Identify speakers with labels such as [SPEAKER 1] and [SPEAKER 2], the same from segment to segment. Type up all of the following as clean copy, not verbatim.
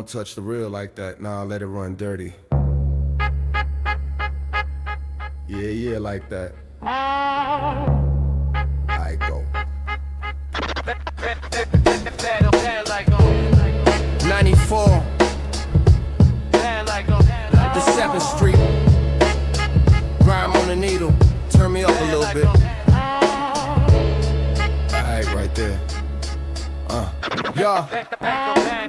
[SPEAKER 1] don't touch the real like that. Nah, let it run dirty. Yeah, like that. I go. 94. The 7th Street. Grime on the needle. Turn me up a little bit. Alright, right there. Yeah.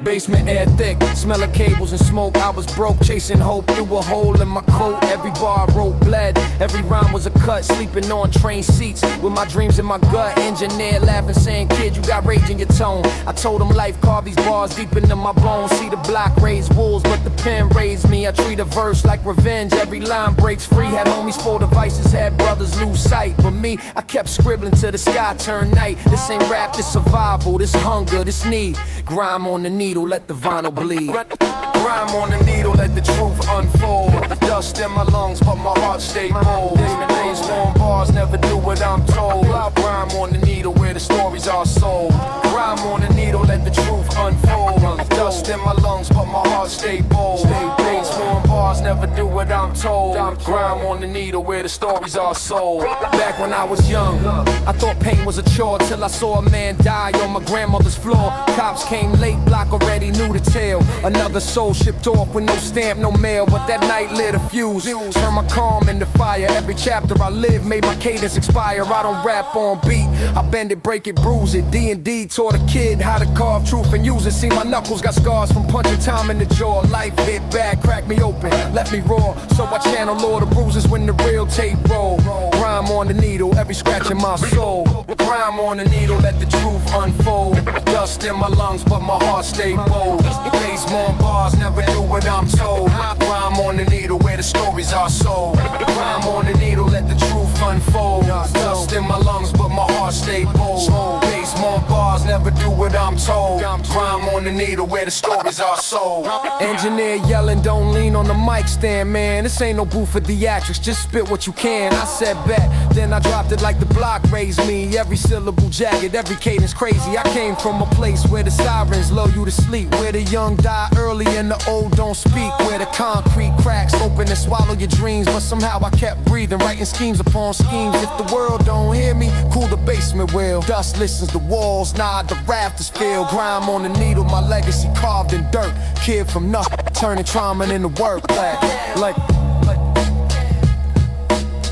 [SPEAKER 1] Basement air thick, smell of cables and smoke. I was broke, chasing hope through a hole in my coat. Every bar I wrote bled, every rhyme was a cut. Sleeping on train seats with my dreams in my gut. Engineer laughing, saying, kid, you got rage in your tone. I told him life carved these bars deep into my bones. See the block raise wolves, but the pen raised me. I treat a verse like revenge, every line breaks free. Had homies for devices, had brothers lose sight. But me, I kept scribbling till the sky turned night. This ain't rap, this survival, this hunger, this need. Grime on the needle, let the vinyl bleed. Grime on the needle, let the truth unfold. Dust in my lungs, but my heart stay bold. Days long bars never do what I'm told. Grime on the needle where the stories are sold. Grime on the needle, let the truth unfold. Dust in my lungs, but my heart stay bold. Days long bars never do what I'm told. Grime on the needle where the stories are sold. Back when I was young, I thought pain was a chore till I saw a man die on my grandmother's floor. Cops came late, block already knew the tale. Another soul shipped off with no stamp, no mail. But that night lit a fuse, turned my calm into fire. Every chapter I live made my cadence expire. I don't rap on beat, I bend it, break it, bruise it. D&D taught a kid how to carve truth and use it. See my knuckles got scars from punching time in the jaw. Life hit back, cracked me open, left me raw. So I channel all the bruises when the real tape roll. Grime on the needle, every scratch in my soul. Grime on the needle, let the truth unfold. Dust in my lungs, but my heart stay bold. Base more bars, never do what I'm told. Grime on the needle where the stories are sold. Grime on the needle, let the truth unfold. Dust in my lungs, but my heart stay bold. Base more bars, never do what I'm told. Grime on the needle where the stories are sold. Engineer yelling, don't lean on the mic stand, man. This ain't no booth for theatrics, just spit what you can. I said bet, then I dropped it like the block raised me. Every syllable jagged, every cadence crazy. I came from a place where the sirens lull you to sleep, where the young die early and the old don't speak, where the concrete cracks open and swallow your dreams. But somehow I kept breathing, writing schemes upon schemes. If the world don't hear me, cool the basement will. Dust listens, the walls nod, the rafters feel. Grime on the needle, my legacy carved in dirt. Kid from nothing, turning trauma into work. Like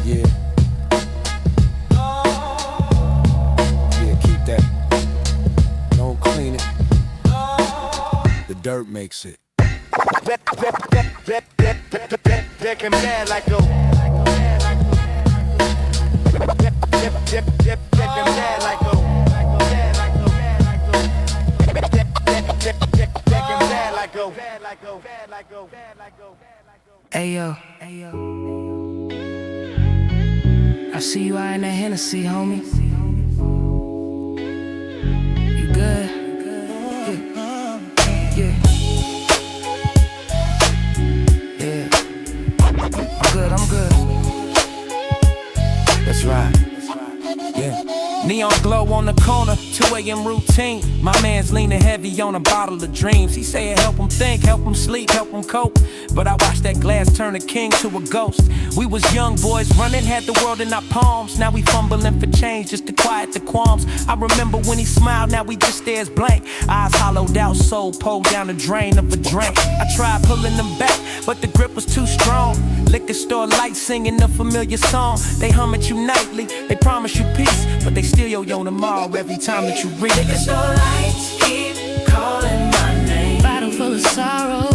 [SPEAKER 1] yeah. Yeah, keep that. Don't clean it. The dirt makes it. Back and bad like a.
[SPEAKER 2] Ayo, I see you out in that Hennessy, homie. You good? Yeah. I'm good. That's right. Yeah. Neon glow on the corner, 2 a.m. routine. My man's leaning heavy on a bottle of dreams. He say it help him think, help him sleep, help him cope. But I watched that glass turn a king to a ghost. We was young boys running, had the world in our palms. Now we fumbling for change just to quiet the qualms. I remember when he smiled, now we just stares blank. Eyes hollowed out, soul pulled down the drain of a drink. I tried pulling them back, but the grip was too strong. Liquor store lights singing a familiar song. They hum at you nightly, they promise you peace, but they still yo tomorrow every time that you read.
[SPEAKER 3] Liquor store lights keep calling my name.
[SPEAKER 2] Bottle full of sorrow.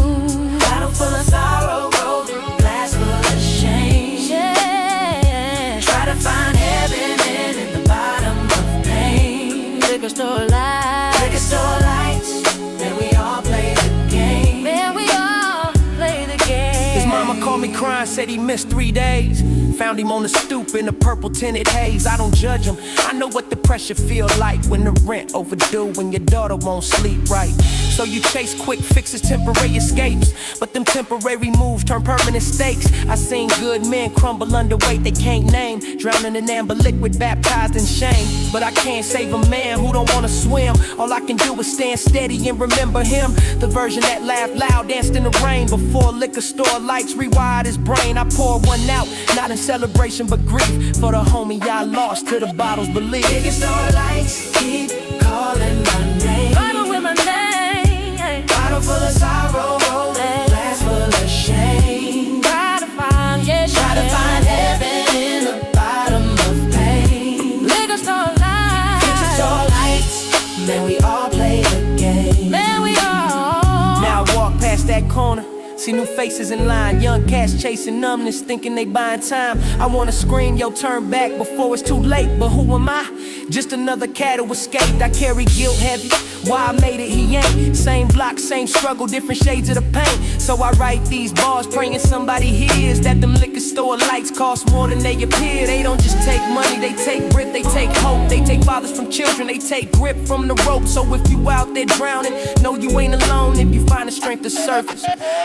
[SPEAKER 3] Bottle full of sorrow, golden glass full of shame.
[SPEAKER 2] Yeah.
[SPEAKER 3] Try to find heaven in the bottom of pain.
[SPEAKER 2] Liquor store lights.
[SPEAKER 3] Liquor store lights, then we all play the game.
[SPEAKER 2] Man, we all play the game.
[SPEAKER 3] His mama called me crying.
[SPEAKER 2] grind, said he missed 3 days. Found him on the stoop in a purple tinted haze. I don't judge him, I know what the pressure feel like when the rent overdue, when your daughter won't sleep right. So you chase quick fixes, temporary escapes, but them temporary moves turn permanent stakes. I seen good men crumble under weight they can't name, drowning in amber liquid, baptized in shame. But I can't save a man who don't wanna swim. All I can do is stand steady and remember him, the version that laughed loud, danced in the rain. Before liquor store lights rewired his brain, I poured one out, not in celebration but grief, for the homie I lost to the bottles believe.
[SPEAKER 3] Liquor store lights keep calling my name.
[SPEAKER 4] Bottle with my name.
[SPEAKER 3] Bottle full of sorrow, rolling, glass full of shame.
[SPEAKER 4] Try to find, yeah,
[SPEAKER 3] Try to find heaven in the bottom of pain.
[SPEAKER 4] Liquor store lights.
[SPEAKER 3] Liquor store lights, man, we all play the game.
[SPEAKER 4] Man, we all.
[SPEAKER 2] Now I walk past that corner, see new faces in line, young cats chasing numbness, thinking they buying time. I wanna scream, yo, turn back before it's too late. But who am I? Just another cat who escaped. I carry guilt heavy, why I made it, he ain't. Same block, same struggle, different shades of the pain. So I write these bars, praying somebody hears that them liquor store lights cost more than they appear. They don't just take money, they take grip, they take hope. They take fathers from children, they take grip from the rope. So if you out there drowning, know you ain't alone. If you find the strength to surface,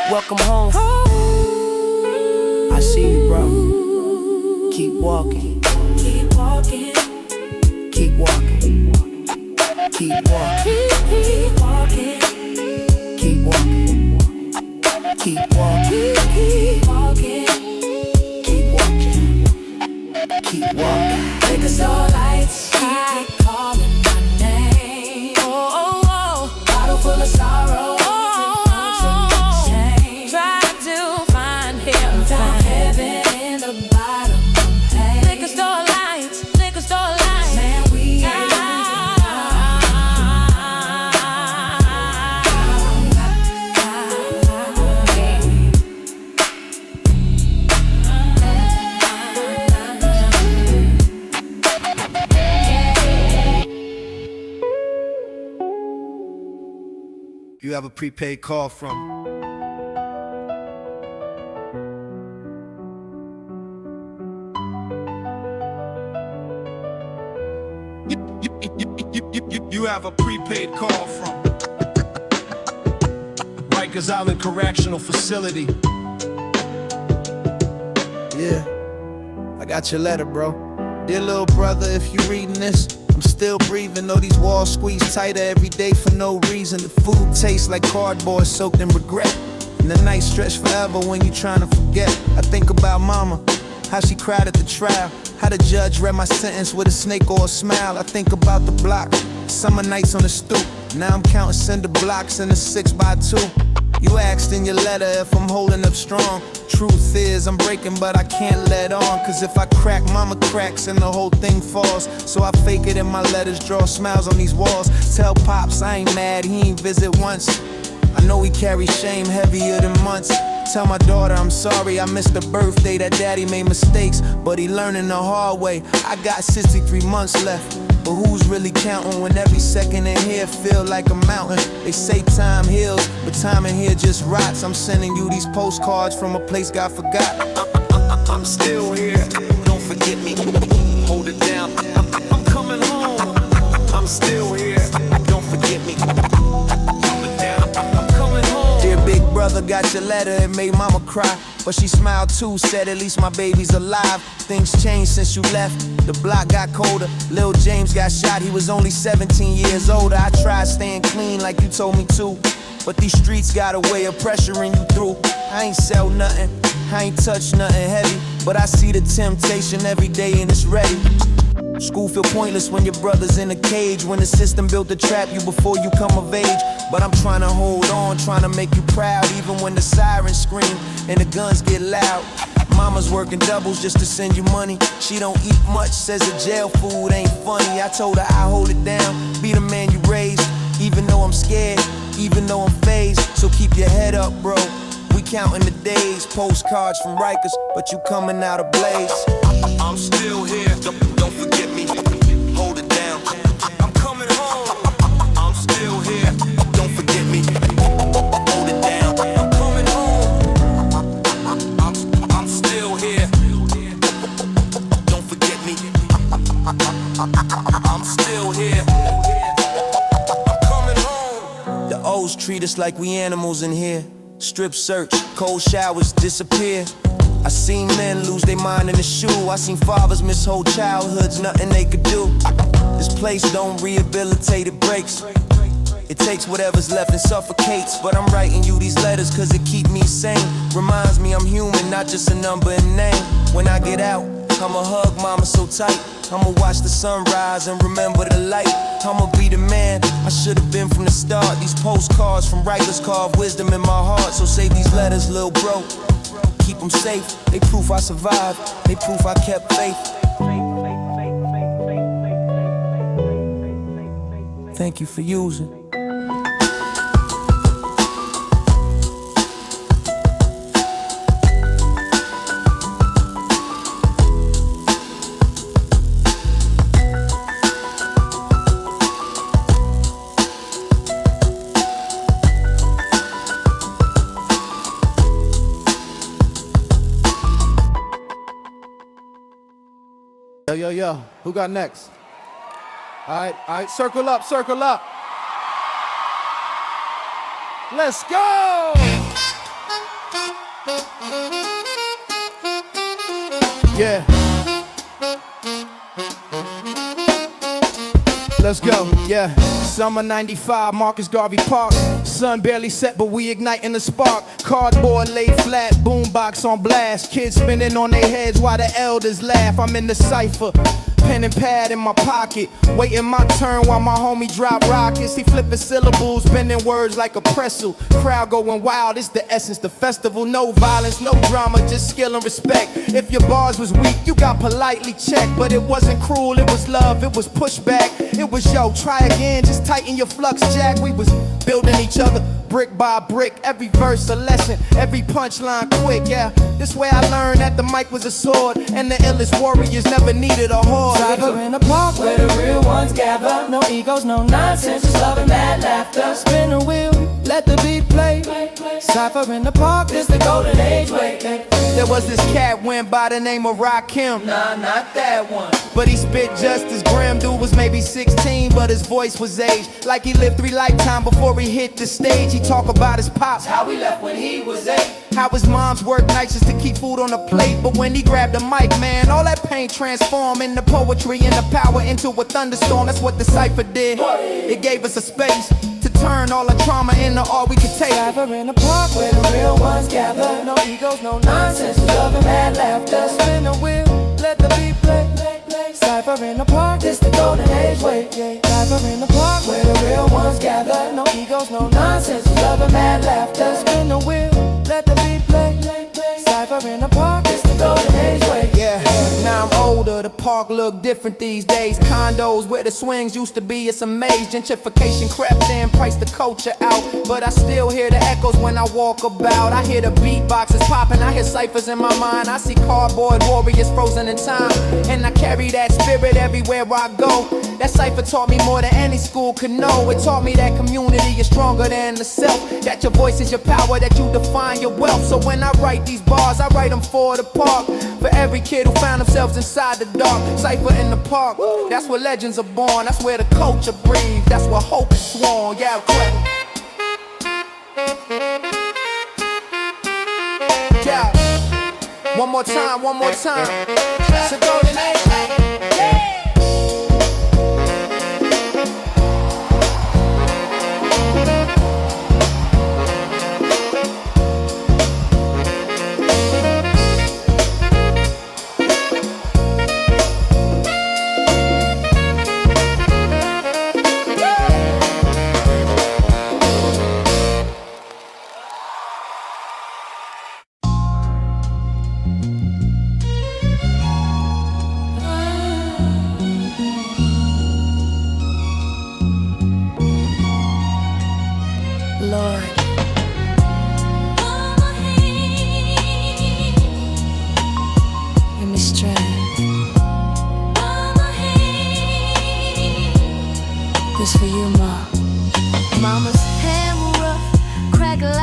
[SPEAKER 2] welcome home. I see you, bro. Keep walking.
[SPEAKER 3] Keep walking,
[SPEAKER 2] Keep walking. Keep walking.
[SPEAKER 3] keep walking,
[SPEAKER 2] Keep walking. Keep walking.
[SPEAKER 3] keep walking,
[SPEAKER 2] Keep walking. Keep walking.
[SPEAKER 3] liquor store lights keep calling my name.
[SPEAKER 4] Oh, oh,
[SPEAKER 3] Bottle full of sorrow,
[SPEAKER 4] oh.
[SPEAKER 3] shame.
[SPEAKER 4] Try to find him.
[SPEAKER 3] Found heaven in the bottom of pain.
[SPEAKER 4] Liquor store lights. Liquor store lights.
[SPEAKER 3] Man, we ain't
[SPEAKER 5] You have a prepaid call from. You have a prepaid call from Rikers Island Correctional Facility.
[SPEAKER 6] Yeah, I got your letter, bro. Dear little brother, if you reading this, I'm still breathing, though these walls squeeze tighter every day for no reason. The food tastes like cardboard soaked in regret, and the night stretch forever when you trying to forget. I think about mama, how she cried at the trial, how the judge read my sentence with a snake or a smile. I think about the block, summer nights on the stoop. Now I'm counting cinder blocks in a 6x2. You asked in your letter if I'm holding up strong. Truth is, I'm breaking, but I can't let on. Cause if I crack, mama cracks and the whole thing falls. So I fake it in my letters, draw smiles on these walls. Tell Pops I ain't mad, he ain't visit once. I know he carries shame heavier than months. Tell my daughter I'm sorry, I missed the birthday, that daddy made mistakes, but he learning the hard way. I got 63 months left, but who's really counting when every second in here feel like a mountain? They say time heals, but time in here just rots. I'm sending you these postcards from a place God forgot.
[SPEAKER 5] I'm still here, don't forget me. Hold it down, I'm coming home. I'm still here, don't forget me. Hold it down, I'm coming home.
[SPEAKER 6] Dear big brother, got your letter, it made mama cry. But she smiled too, said at least my baby's alive. Things changed since you left, the block got colder. Lil James got shot, he was only 17 years older. I tried staying clean like you told me to, but these streets got a way of pressuring you through. I ain't sell nothing, I ain't touch nothing heavy, but I see the temptation every day and it's ready. School feel pointless when your brother's in a cage, when the system built to trap you before you come of age. But I'm trying to hold on, trying to make you proud, even when the sirens scream and the guns get loud. Mama's working doubles just to send you money. She don't eat much, says the jail food ain't funny. I told her I hold it down, be the man you raised, even though I'm scared, even though I'm phased. So keep your head up, bro. We counting the days, postcards from Rikers, but you coming out ablaze.
[SPEAKER 5] I'm still here, don't forget me. Hold it down, I'm coming home. I'm still here, don't forget me. Hold it down, I'm coming home. I'm just like we animals in here. Strip search, cold showers disappear. I seen men lose their mind in the shoe. I seen fathers miss whole childhoods, nothing they could do. This place don't rehabilitate, it breaks. It takes whatever's left and suffocates. But I'm writing you these letters cause it keep me sane. Reminds me I'm human, not just a number and name. When I get out, I'ma hug mama so tight. I'ma watch the sunrise and remember the light. I'ma be the man I should've been from the start. These postcards from writers carve wisdom in my heart. So save these letters, lil' bro. Keep them safe. They proof I survived. They proof I kept faith. Thank you for using.
[SPEAKER 6] Yo, who got next? All right, circle up. Let's go! Yeah. Let's go, yeah. Summer 95, Marcus Garvey Park. Sun barely set, but we igniting the spark. Cardboard laid flat, boombox on blast. Kids spinning on their heads while the elders laugh. I'm in the cypher, pen and pad in my pocket. Waiting my turn while my homie drop rockets. He flipping syllables, bending words like a pretzel. Crowd going wild, it's the essence, the festival. No violence, no drama, just skill and respect. If your bars was weak, you got politely checked. But it wasn't cruel, it was love, it was pushback. It was yo, try again, just tighten your flux, Jack. We was building each other, brick by brick. Every verse a lesson, every punchline quick, yeah. This way I learned that the mic was a sword, and the illest warriors never needed a horde.
[SPEAKER 3] Cypher in the park where the real ones gather. No egos, no nonsense, just love and mad laughter.
[SPEAKER 6] Spin a wheel, let the beat play. Cypher in the park,
[SPEAKER 3] This the golden age, wait.
[SPEAKER 6] there was this cat went by the name of Rakim.
[SPEAKER 3] Nah, not that one.
[SPEAKER 6] But he spit just as grim. Dude was maybe 16, but his voice was aged. Like he lived 3 lifetimes before he hit the stage. He talk about his pops,
[SPEAKER 3] How we left when he was 8.
[SPEAKER 6] how his mom's worked nights just to keep food on the plate. But when he grabbed the mic, man, all that pain transformed into poetry and the power into a thunderstorm. That's what the cypher did. It gave us a space to turn all the trauma into all we could take.
[SPEAKER 3] Cypher in the park where the real ones gather. No egos, no nonsense, just love and mad laughter.
[SPEAKER 6] Spin a wheel, let the beat play.
[SPEAKER 3] Cypher in the park, this the golden age, wait.
[SPEAKER 6] Cypher in the park,
[SPEAKER 3] Where the real ones gather. No egos, no nonsense, just love and mad laughter.
[SPEAKER 6] spin the wheel, let the beat play. Cypher in the park,
[SPEAKER 3] This the golden age, wait.
[SPEAKER 6] yeah. Now I'm older, the park look different these days. Condos where the swings used to be, it's a maze. Gentrification crept in, priced the culture out. But I still hear the echoes when I walk about. I hear the beatboxes popping, I hear ciphers in my mind. I see cardboard warriors frozen in time, and I carry that spirit everywhere I go. That cipher taught me more than any school could know. It taught me that community is stronger than the self, that your voice is your power, that you define your wealth. So when I write these bars, I write them for the park, for every kid who found themselves inside the dark. Cipher in the park, that's where legends are born. That's where the culture breathes, that's where hope is sworn. Yeah, quick. Yeah. One more time. It's a golden age.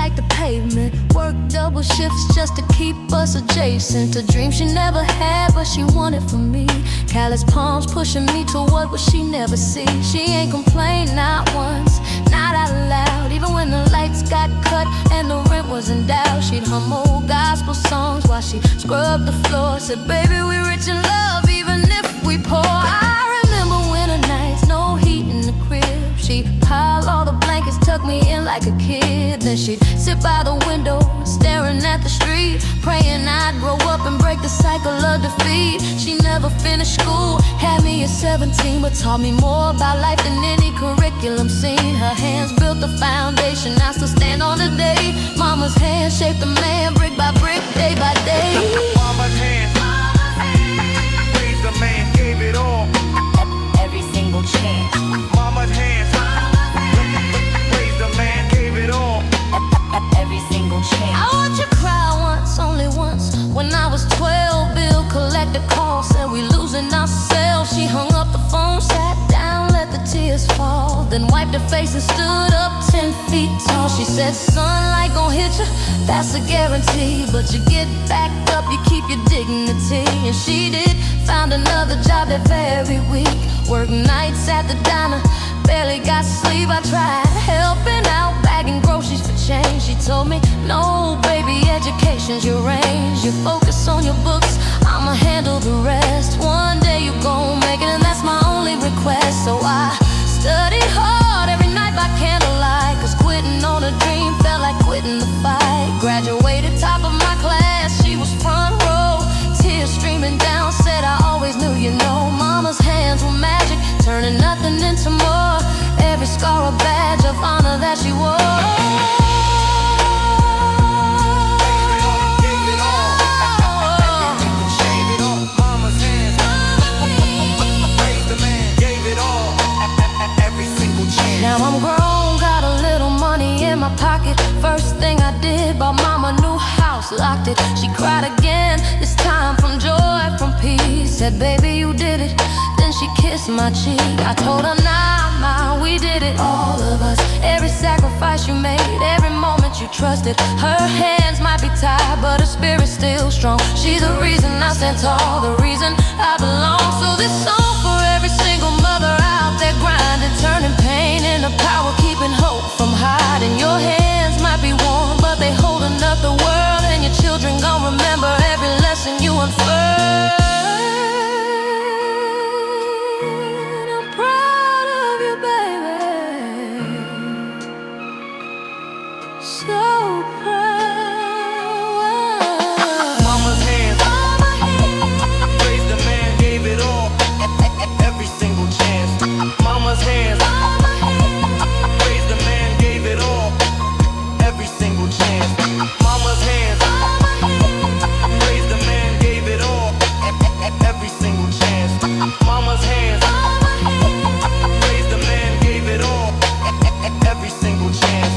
[SPEAKER 7] like the pavement. Work double shifts just to keep us adjacent. A dream she never had, but she wanted from me. Callous palms pushing me toward what she never see. She ain't complained not once, not out loud. Even when the lights got cut and the rent was in doubt, she'd hum old gospel songs while she scrubbed the floor. Said, baby, we rich in love, even if we poor. I remember winter nights, no heat in the crib. She'd pile all the blankets, tuck me in like a kid. Then she'd sit by the window, staring at the street, praying I'd grow up and break the cycle of defeat. She never finished school, had me at 17, but taught me more about life than any curriculum seen. Her hands built the foundation I still stand on today. Mama's hands shaped the man brick by brick, day by day.
[SPEAKER 2] Mama's hands raised the man, gave it all.
[SPEAKER 7] Every single chance.
[SPEAKER 2] Mama's hands raised the man, gave it all.
[SPEAKER 7] Every single chance. I watched you cry once, only once. When I was 12, bill collector call, said we losing ourselves. She hung up the phone, sat down, let the tears fall, then wiped her face and stood up 10 feet tall. She said, sunlight gon' hit you, that's a guarantee, but you get back up, you keep your dignity. And she did, found another job that very week. Worked nights at the diner, barely got sleep. I tried helping out, bagging groceries for change. She told me, no, baby, education's your range. You focus on your books, I'ma handle the rest. One day you gon' make it, and that's my only request. So I studied hard every night by candlelight, cause quitting on a dream felt like quitting the fight. Graduated top of my class, she was front row, tears streaming down, said I always knew, you know. Mama's hands were magic, turning nothing into more. Every scar a badge of honor that she wore. Now I'm grown, got a little money in my pocket. First thing I did, bought mama a new house, locked it. She cried again, this time from joy, from peace. Said, baby, you did it. Then she kissed my cheek. I told her, nah, we did it, all of us. Every sacrifice you made, every moment you trusted. Her hands might be tied, but her spirit's still strong. She's the reason I stand tall, the reason I belong. So this song for every single mother out there grinding, turning pain into power, keeping hope from hiding. Your hands might be warm, but they holding up the world, and your children gon' remember every lesson you unfurled. I'm proud of you, baby, so proud.
[SPEAKER 2] Mama's hands raised the man, gave it all. Every single chance. Mama's hands raised the man, gave it all. Every single chance. Mama's hands raised the man, gave it all. Every single chance. Mama's hands raised the man, gave it all. Every single chance.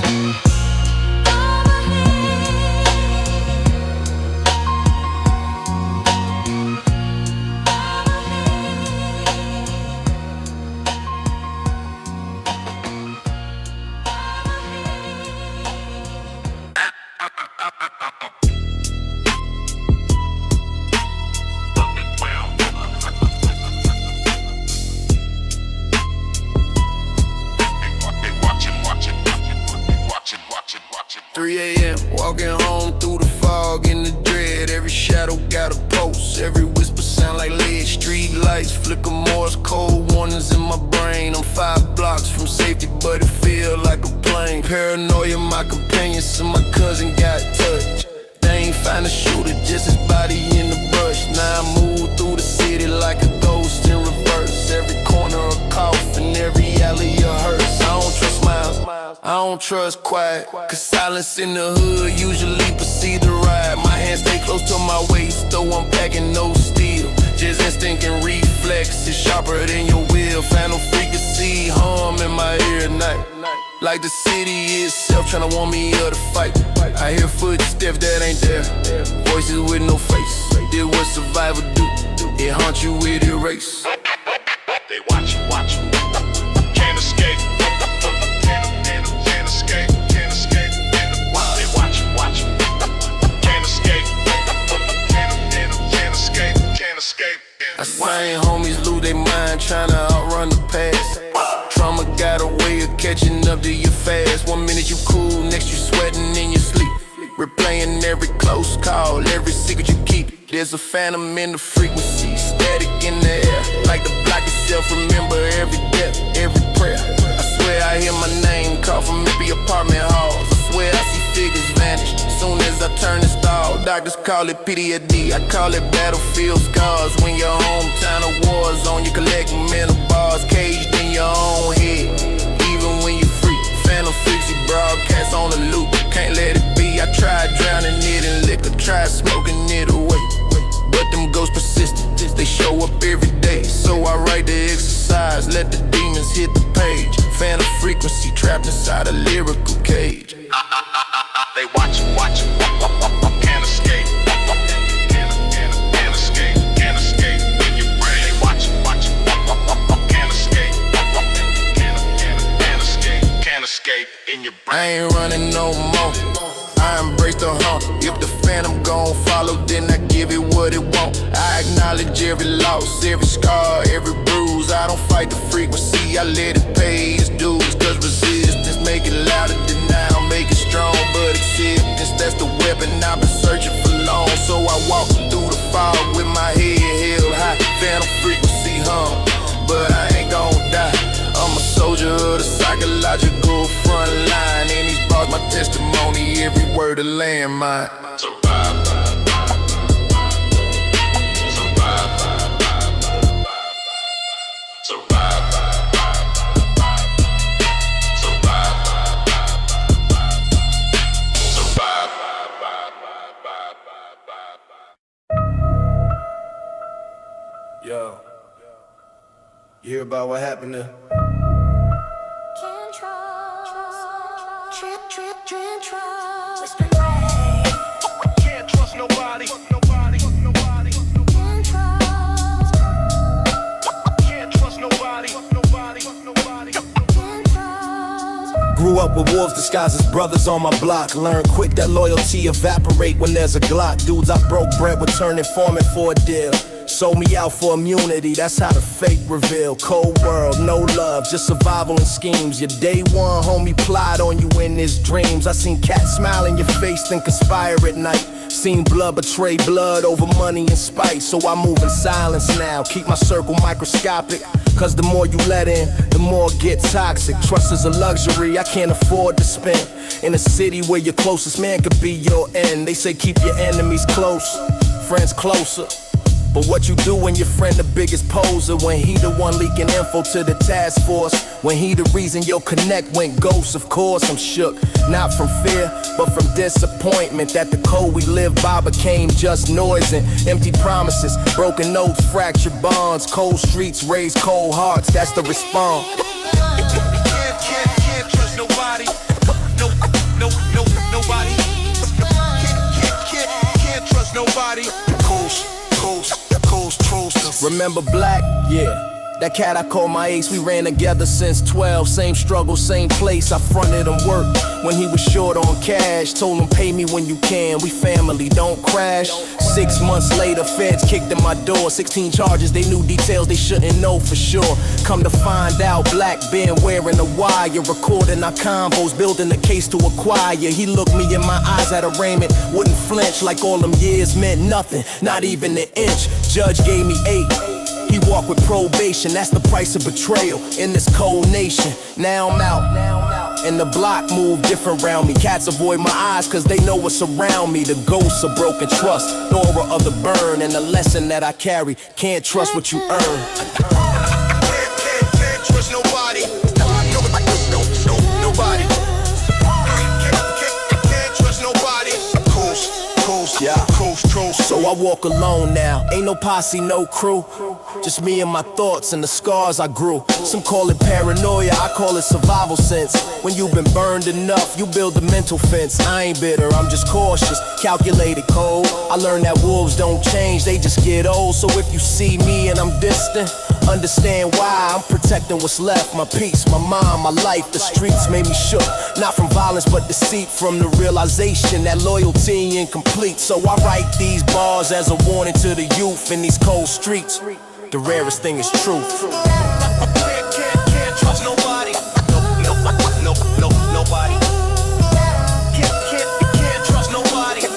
[SPEAKER 1] Walking home through the fog in the dread. Every shadow got a pulse, every whisper sound like lead. Street lights flicker, Morse code warnings in my brain. I'm 5 blocks from safety, but it feel like a plane. Paranoia, my companion, so my cousin got touched. They ain't find a shooter, just his body in the brush. Now I move through the city like a ghost in reverse. Every corner a coffin, every alley a hearse. I don't trust smiles, I don't trust quiet, cause silence in the hood usually precede the ride. My hands stay close to my waist, though I'm packing no steel. Just instinct and reflex is sharper than your will. Phantom frequency hum in my ear at night, like the city itself tryna warn me of the fight. I hear footsteps that ain't there, voices with no face. Did what survival do, it haunt you with erase.
[SPEAKER 8] They watch you, can't escape. Can't escape. They
[SPEAKER 5] close call. Every secret you keep, there's a phantom in the frequency. Static in the air, like the block itself. Remember every death, every prayer. I swear I hear my name called from empty apartment halls. I swear I see figures vanish soon as I turn the stall. Doctors call it PTSD, I call it battlefield scars. When your hometown of war zone, you collect mental bars, caged in your own head. Even when you free, phantom freaky broadcast on the loop. Can't let it be. I tried drowning it in liquor, tried smoking it away, but them ghosts persistent. They show up every day, so I write the exercise. Let the demons hit the page. Phantom frequency trapped inside a lyrical cage.
[SPEAKER 8] They watch you, can't escape. Can't escape, can't escape in your brain. They watch you, can't escape. Can't escape, can't escape in your brain.
[SPEAKER 5] I ain't running no more. I embrace the hump. If the phantom gon' follow, then I give it what it want. I acknowledge every loss, every scar, every bruise. I don't fight the frequency, I let it pay its dues. Cause resistance make it louder, denial make it strong. But acceptance, that's the weapon I've been searching for long. So I walk through the fog with my head held high. Phantom frequency hum, but I ain't gon' die. I'm a soldier of the psychological front line. And these bars my testimony, every word a landmine.
[SPEAKER 8] Survive.
[SPEAKER 6] Yo, you hear about what happened to?
[SPEAKER 7] Can't trust. Can't trust.
[SPEAKER 8] Can't trust nobody.
[SPEAKER 7] Can't trust.
[SPEAKER 8] Can't trust nobody.
[SPEAKER 7] Can't trust.
[SPEAKER 1] Grew up with wolves disguised as brothers on my block. Learned quick that loyalty evaporate when there's a Glock. Dudes I broke bread with turn informant for a deal. Sold me out for immunity, that's how the fate reveal. Cold world, no love, just survival and schemes. Your day one, homie, plot on you in his dreams. I seen cats smile in your face, then conspire at night. Seen blood betray blood over money and spite. So I move in silence now, keep my circle microscopic. Cause the more you let in, the more it get toxic. Trust is a luxury I can't afford to spend. In a city where your closest man could be your end. They say keep your enemies close, friends closer. But what you do when your friend the biggest poser? When he the one leaking info to the task force? When he the reason your connect went ghost? Of course I'm shook, not from fear, but from disappointment. That the code we live by became just noise and empty promises. Broken notes, fractured bonds. Cold streets raise cold hearts, that's the response.
[SPEAKER 8] Can't trust nobody. Nobody. Can't trust nobody.
[SPEAKER 1] Remember Black? Yeah. That cat I call my ace, we ran together since 12. Same struggle, same place, I fronted him work when he was short on cash. Told him pay me when you can, we family, don't crash. 6 months later, feds kicked in my door. 16 charges, they knew details they shouldn't know for sure. Come to find out, Black been wearing a wire. Recording our convos, building a case to acquire. He looked me in my eyes at arraignment, wouldn't flinch like all them years meant nothing, not even an inch. Judge gave me 8. He walked with probation, that's the price of betrayal in this cold nation. Now I'm out, and the block move different round me. Cats avoid my eyes cause they know what's around me. The ghosts of broken trust, the aura of the burn, and the lesson that I carry. Can't trust what you earn.
[SPEAKER 8] Can't trust nobody. Nobody. Can't trust nobody.
[SPEAKER 1] Yeah. So I walk alone now, ain't no posse, no crew. Just me and my thoughts and the scars I grew. Some call it paranoia, I call it survival sense. When you've been burned enough, you build a mental fence. I ain't bitter, I'm just cautious, calculated cold. I learned that wolves don't change, they just get old. So if you see me and I'm distant, understand why. I'm protecting what's left, my peace, my mind, my life. The streets made me shook, not from violence but deceit. From the realization that loyalty incomplete. So I write these bars as a warning to the youth in these cold streets. The rarest thing is truth.
[SPEAKER 8] Can't trust nobody. Nobody. Can't trust nobody.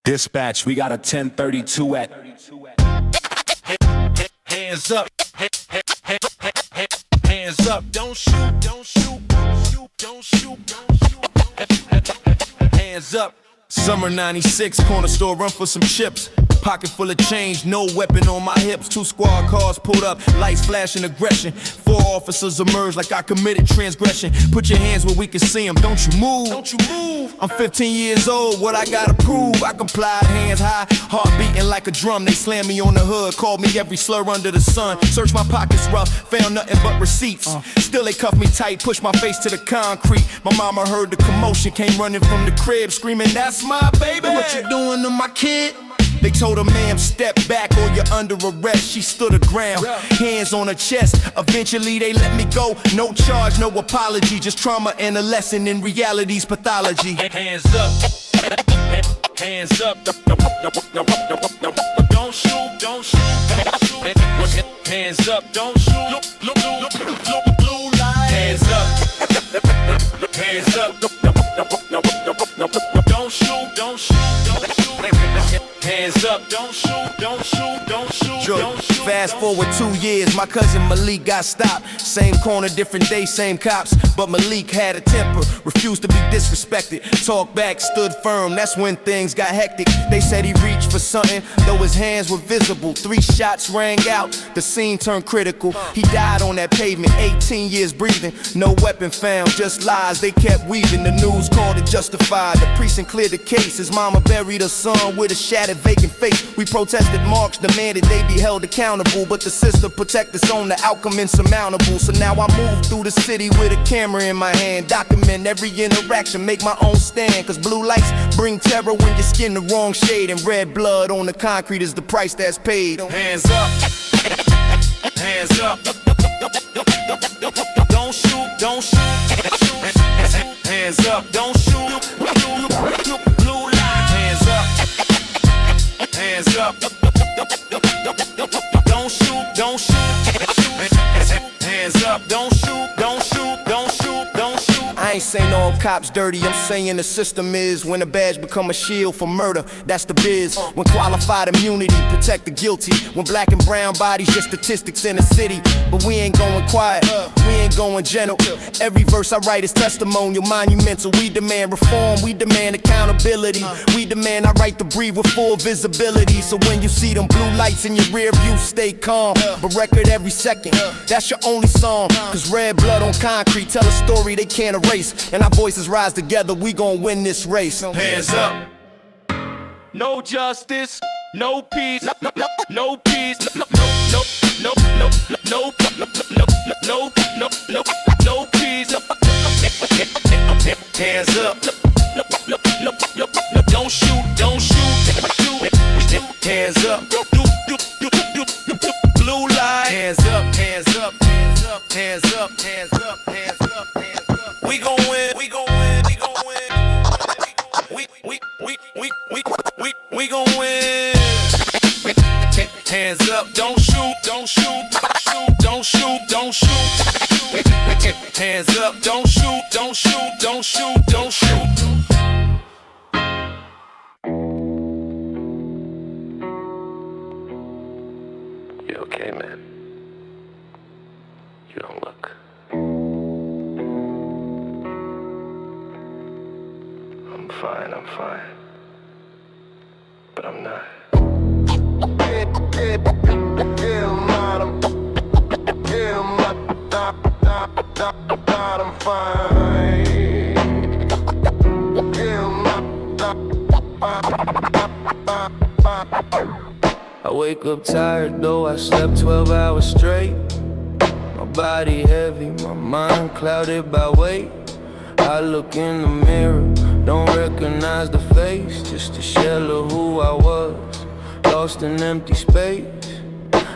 [SPEAKER 9] Dispatch, we got a 1032 at.
[SPEAKER 2] Hands up. Hands up. Don't shoot. Don't shoot. Don't shoot. Don't shoot. Don't shoot. Hands up.
[SPEAKER 5] Summer 96, corner store, run for some chips. Pocket full of change, no weapon on my hips. 2 squad cars pulled up, lights flashing aggression. 4 officers emerged like I committed transgression. Put your hands where we can see them, don't you move. Don't you move. I'm 15 years old, what I gotta prove? I complied, hands high, heart beating like a drum. They slammed me on the hood, called me every slur under the sun. Searched my pockets rough, found nothing but receipts. Still they cuffed me tight, pushed my face to the concrete. My mama heard the commotion, came running from the crib, screaming, "That's my baby." What you doing to my kid? They told her, "Ma'am, step back or you're under arrest." She stood her ground, hands on her chest. Eventually they let me go. No charge, no apology, just trauma and a lesson in reality's pathology.
[SPEAKER 2] Hands up. Hands up. Don't shoot. Don't shoot. Hands up. Don't shoot. Blue light. Hands up. Hands up. Don't shoot. Don't shoot. Hands up, don't shoot, don't shoot, don't shoot, don't shoot.
[SPEAKER 5] Fast forward 2 years, my cousin Malik got stopped. Same corner, different day, same cops. But Malik had a temper, refused to be disrespected. Talked back, stood firm, that's when things got hectic. They said he reached for something, though his hands were visible. 3 shots rang out, the scene turned critical. He died on that pavement, 18 years breathing. No weapon found, just lies, they kept weaving. The news called it justified, the precinct cleared the case. His mama buried her son with a shattered vacant face. We protested, marched, demanded they be held accountable. But the system protect us on the outcome insurmountable. So now I move through the city with a camera in my hand. Document every interaction, make my own stand. Cause blue lights bring terror when your skin the wrong shade. And red blood on the concrete is the price that's paid.
[SPEAKER 2] Hands up. Hands up. Don't shoot, don't shoot. Hands up, don't shoot. Blue light. Hands up. Hands up. Don't shoot, don't shoot. Hands up, don't shoot, don't shoot, don't shoot, don't shoot.
[SPEAKER 5] I ain't saying all cops dirty, I'm saying the system is. When a badge become a shield for murder, that's the biz. When qualified immunity protect the guilty. When black and brown bodies just statistics in the city. But we ain't going quiet, we ain't going gentle. Every verse I write is testimonial, monumental. We demand reform, we demand accountability. We demand our right to breathe with full visibility. So when you see them blue lights in your rear view, stay calm. But record every second, that's your only song. Cause red blood on concrete tell a story they can't erase. And our voices rise together, we gon' win this race.
[SPEAKER 2] Hands up. No justice, no peace, no peace, no peace, hands up. Don't shoot, don't shoot. Hands up. Blue light. Hands up, hands up, hands up, hands up, hands up, hands up, hands up. We gon' win, we gon' win, we gon' win. We gon' win. Hands up, don't shoot, don't shoot, don't shoot, don't shoot. Hands up, don't shoot, don't shoot, don't shoot, don't shoot.
[SPEAKER 10] You okay, man? You don't look. I'm fine. But I'm not.
[SPEAKER 5] I'm fine. I wake up tired though I slept 12 hours straight. My body heavy, my mind clouded by weight. I look in the mirror, don't recognize the face. Just a shell of who I was, lost in empty space.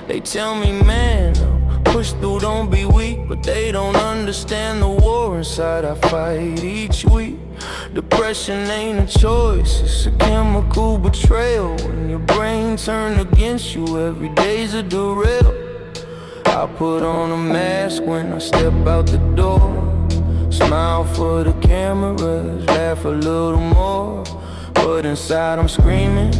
[SPEAKER 5] They tell me, man, push through, don't be weak. But they don't understand the war inside I fight each week. Depression ain't a choice, it's a chemical betrayal. When your brain turn against you, every day's a derail. I put on a mask when I step out the door. Smile for the cameras, laugh a little more. but inside I'm screaming,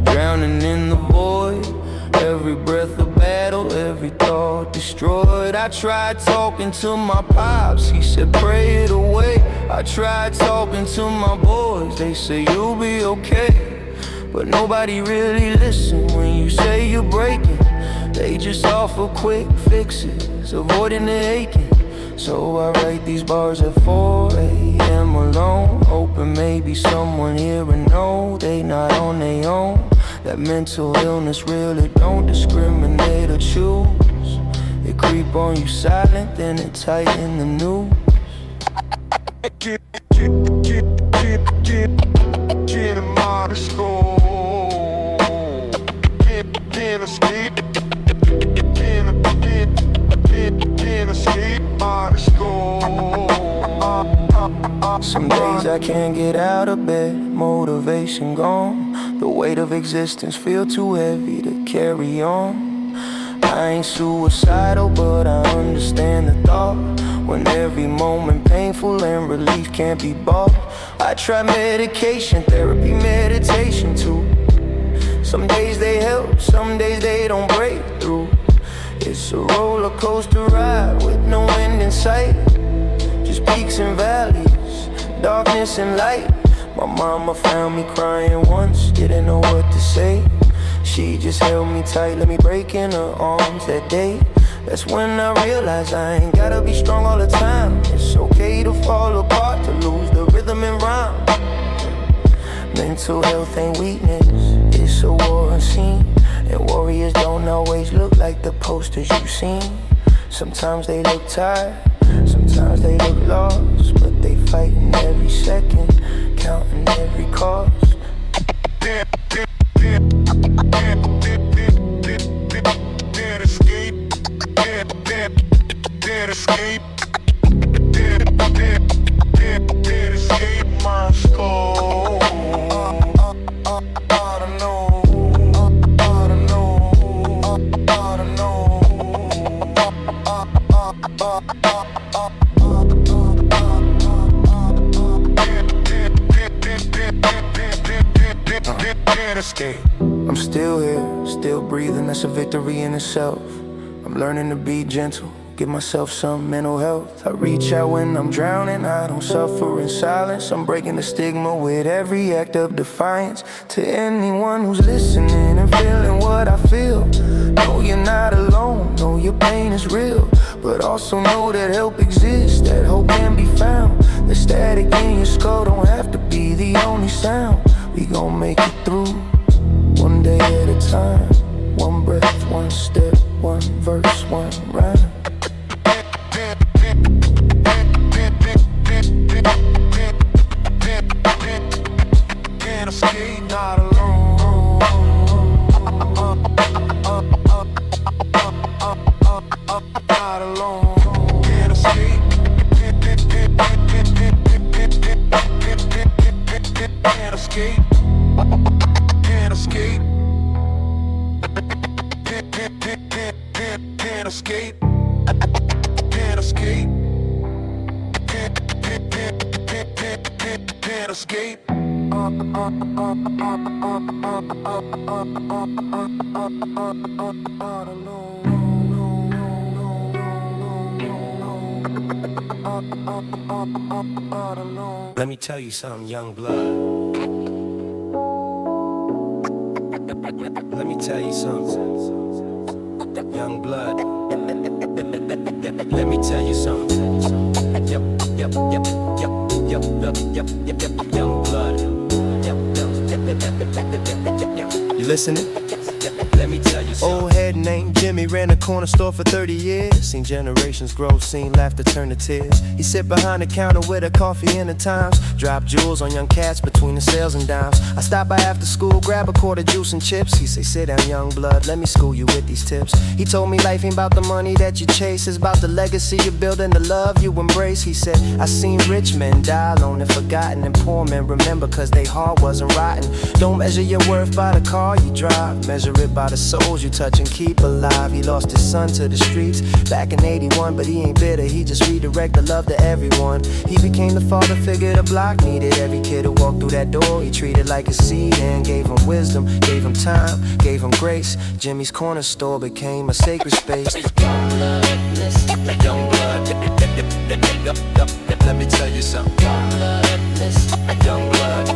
[SPEAKER 5] drowning in the void. Every breath a battle, every thought destroyed. I tried talking to my pops, he said pray it away. I tried talking to my boys, they say you'll be okay. But nobody really listen when you say you're breaking. They just offer quick fixes, avoiding the aching. So I write these bars at 4 a.m. alone, hoping maybe someone here will know they not on their own. That mental illness really don't discriminate or choose. It creep on you silent, then it tighten the news. Get him out of school. Can't escape. Can't escape out of school. Some days I can't get out of bed, motivation gone. The weight of existence feel too heavy to carry on. I ain't suicidal, but I understand the thought. When every moment painful and relief can't be bought. I try medication, therapy, meditation too. Some days they help, some days they don't break through. It's a roller coaster ride with no end in sight. Just peaks and valleys, darkness and light. My mama found me crying once, didn't know what to say. She just held me tight, let me break in her arms that day. That's when I realized I ain't gotta be strong all the time. It's okay to fall apart, to lose the rhythm and rhyme. Mental health ain't weakness, it's a war unseen. And warriors don't always look like the posters you've seen. Sometimes they look tired, sometimes they look lost, but they fighting every second, counting every cost. Can't escape, can't escape, can't escape my skull. I don't know. Can't escape. I'm still here, still breathing, that's a victory in itself. I'm learning to be gentle, give myself some mental health. I reach out when I'm drowning, I don't suffer in silence. I'm breaking the stigma with every act of defiance. To anyone who's listening and feeling what I feel, know you're not alone, know your pain is real. But also know that help exists, that hope can be found. The static in your skull don't have to be the only sound. We gon' make it through, one day at a time. One breath, one step, one verse, one rhyme. Can't escape, not alone. Not alone. Can't escape. Can't escape. Can't escape. Can't escape. Can't escape. Can't escape. Let me tell you something, young blood. Let me tell you something, young blood. Let me tell you something. Yep, young blood. You listening? Let me tell you something. Old head named Jimmy ran a corner store for 30 years. Seen generations grow, seen laughter turn to tears. He sit behind the counter with a coffee in the Times. Drop jewels on young cats between the sales and dimes. I stop by after school, grab a quart of juice and chips. He say, sit down, young blood, let me school you with these tips. He told me life ain't about the money that you chase, it's about the legacy you build and the love you embrace. He said, I seen rich men die alone and forgotten, and poor men remember cause they heart wasn't rotten. Don't measure your worth by the car you drive, measure it by the souls you touch and keep alive. He lost his son to the streets back in '81, but he ain't bitter, he just redirected love to everyone. He became the father figure the block needed. Every kid who walked through that door, he treated like a seed and gave him wisdom, gave him time, gave him grace. Jimmy's corner store became a sacred space.
[SPEAKER 7] Young blood, listen.
[SPEAKER 5] Young blood, let me tell you something.
[SPEAKER 7] Young blood, listen.
[SPEAKER 5] Young blood,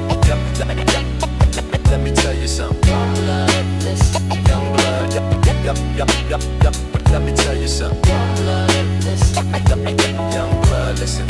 [SPEAKER 5] let me tell you something.
[SPEAKER 7] Young blood, listen.
[SPEAKER 5] Young blood, let me tell you something.
[SPEAKER 7] Young blood, listen.
[SPEAKER 5] Young blood, listen.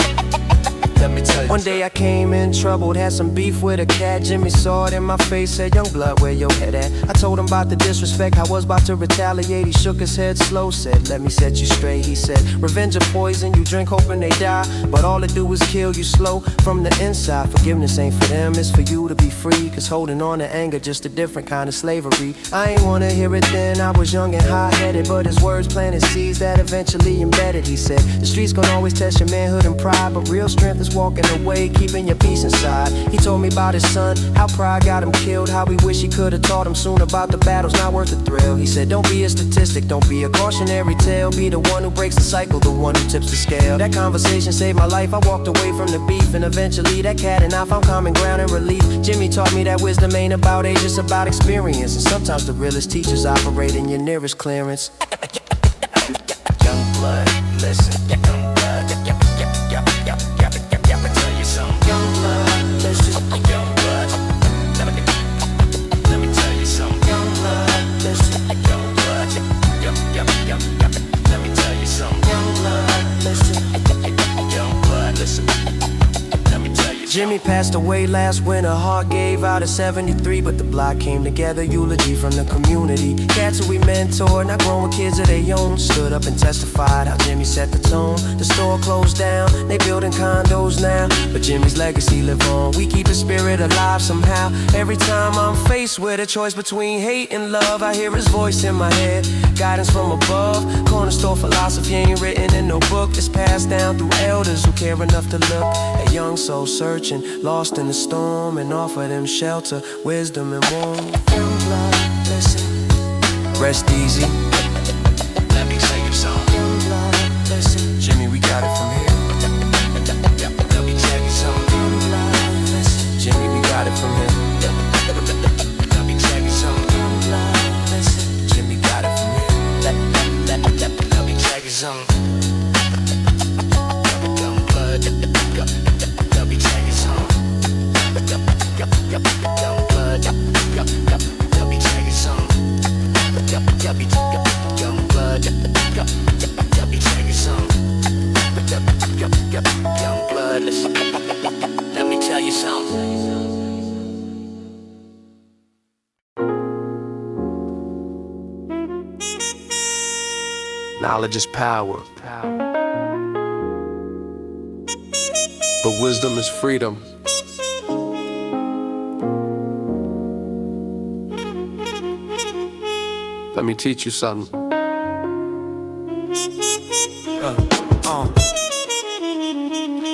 [SPEAKER 5] Let me tell you. One day I came in troubled, had some beef with a cat. Jimmy saw it in my face, said, "Young blood, where your head at?" I told him about the disrespect, I was about to retaliate. He shook his head slow, said, "Let me set you straight." He said, "Revenge or poison, you drink hoping they die, but all it do is kill you slow from the inside. Forgiveness ain't for them, it's for you to be free, cause holding on to anger just a different kind of slavery." I ain't wanna hear it then, I was young and hot-headed, but his words planted seeds that eventually embedded. He said, "The streets gonna always test your manhood and pride, but real strength is walking away, keeping your peace inside." He told me about his son, how pride got him killed, how he wish he could've taught him soon about the battles not worth the thrill. He said, "Don't be a statistic, don't be a cautionary tale, be the one who breaks the cycle, the one who tips the scale." That conversation saved my life, I walked away from the beef, and eventually that cat and I found common ground and relief. Jimmy taught me that wisdom ain't about age, it's about experience, and sometimes the realest teachers operate in your nearest clearance. Young blood, listen. Young blood, let me tell you something. Young blood, listen. Young blood, let me tell you something. Young blood, listen. Young blood, let me tell you something. Young blood, listen. Young blood, listen. Let me tell you. Jimmy passed away last winter, heart gave out at 73, but the block came together, eulogy from the community. Cats who we mentored, not grown with kids of their own, stood up and testified how Jimmy set the tone. The store closed down, they building condos now, but Jimmy's legacy live on. We keep his spirit alive somehow. Every time I'm faced with a choice between hate and love, I hear his voice in my head, guidance from above. Corner store philosophy ain't written in no book, it's passed down through elders who care enough to look at young souls searching, lost in the storm, and offer them shelter, wisdom, and warmth. Young blood, listen. Rest easy. Let me tell you something. Young blood, listen. Jimmy, we got it from here. Let me tell you something. Young blood, listen. Jimmy, we got it from here. Let me tell you something. Young blood, listen. Jimmy got it from here. Let me tell you something. Young blood, let me tell you something. Young blood, let me tell you something. Young blood, let me tell you something. Young blood, listen. Let me tell you something.
[SPEAKER 6] Knowledge is power, but wisdom is freedom. Let me teach you something.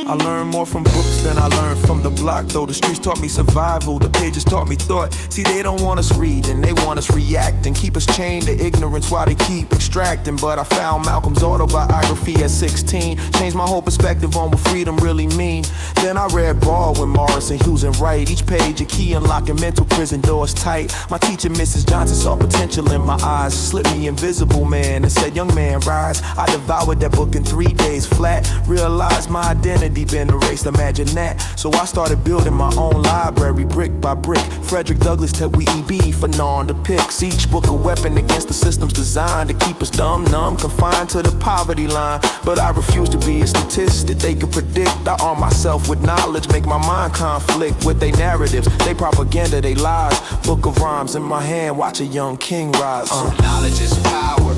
[SPEAKER 6] I learned more from books than I learned from the block, though the streets taught me survival, the pages taught me thought. See, they don't want us reading, they want us reacting, keep us chained to ignorance while they keep extracting. But I found Malcolm's autobiography at 16, changed my whole perspective on what freedom really mean. Then I read Baldwin, Morrison, Hughes, and Wright, each page a key unlocking mental prison doors tight. My teacher, Mrs. Johnson, saw potential in my eyes, slipped me Invisible Man and said, "Young man, rise." I devoured that book in 3 days flat, realized my identity been erased, imagine that. So I started building my own library, brick by brick. Frederick Douglass taught we EB for non to picks. Each book a weapon against the systems designed to keep us dumb, numb, confined to the poverty line. But I refuse to be a statistic they could predict. I arm myself with knowledge, make my mind conflict with their narratives, they propaganda, they lies. Book of rhymes in my hand, watch a young king rise.
[SPEAKER 5] Knowledge is power.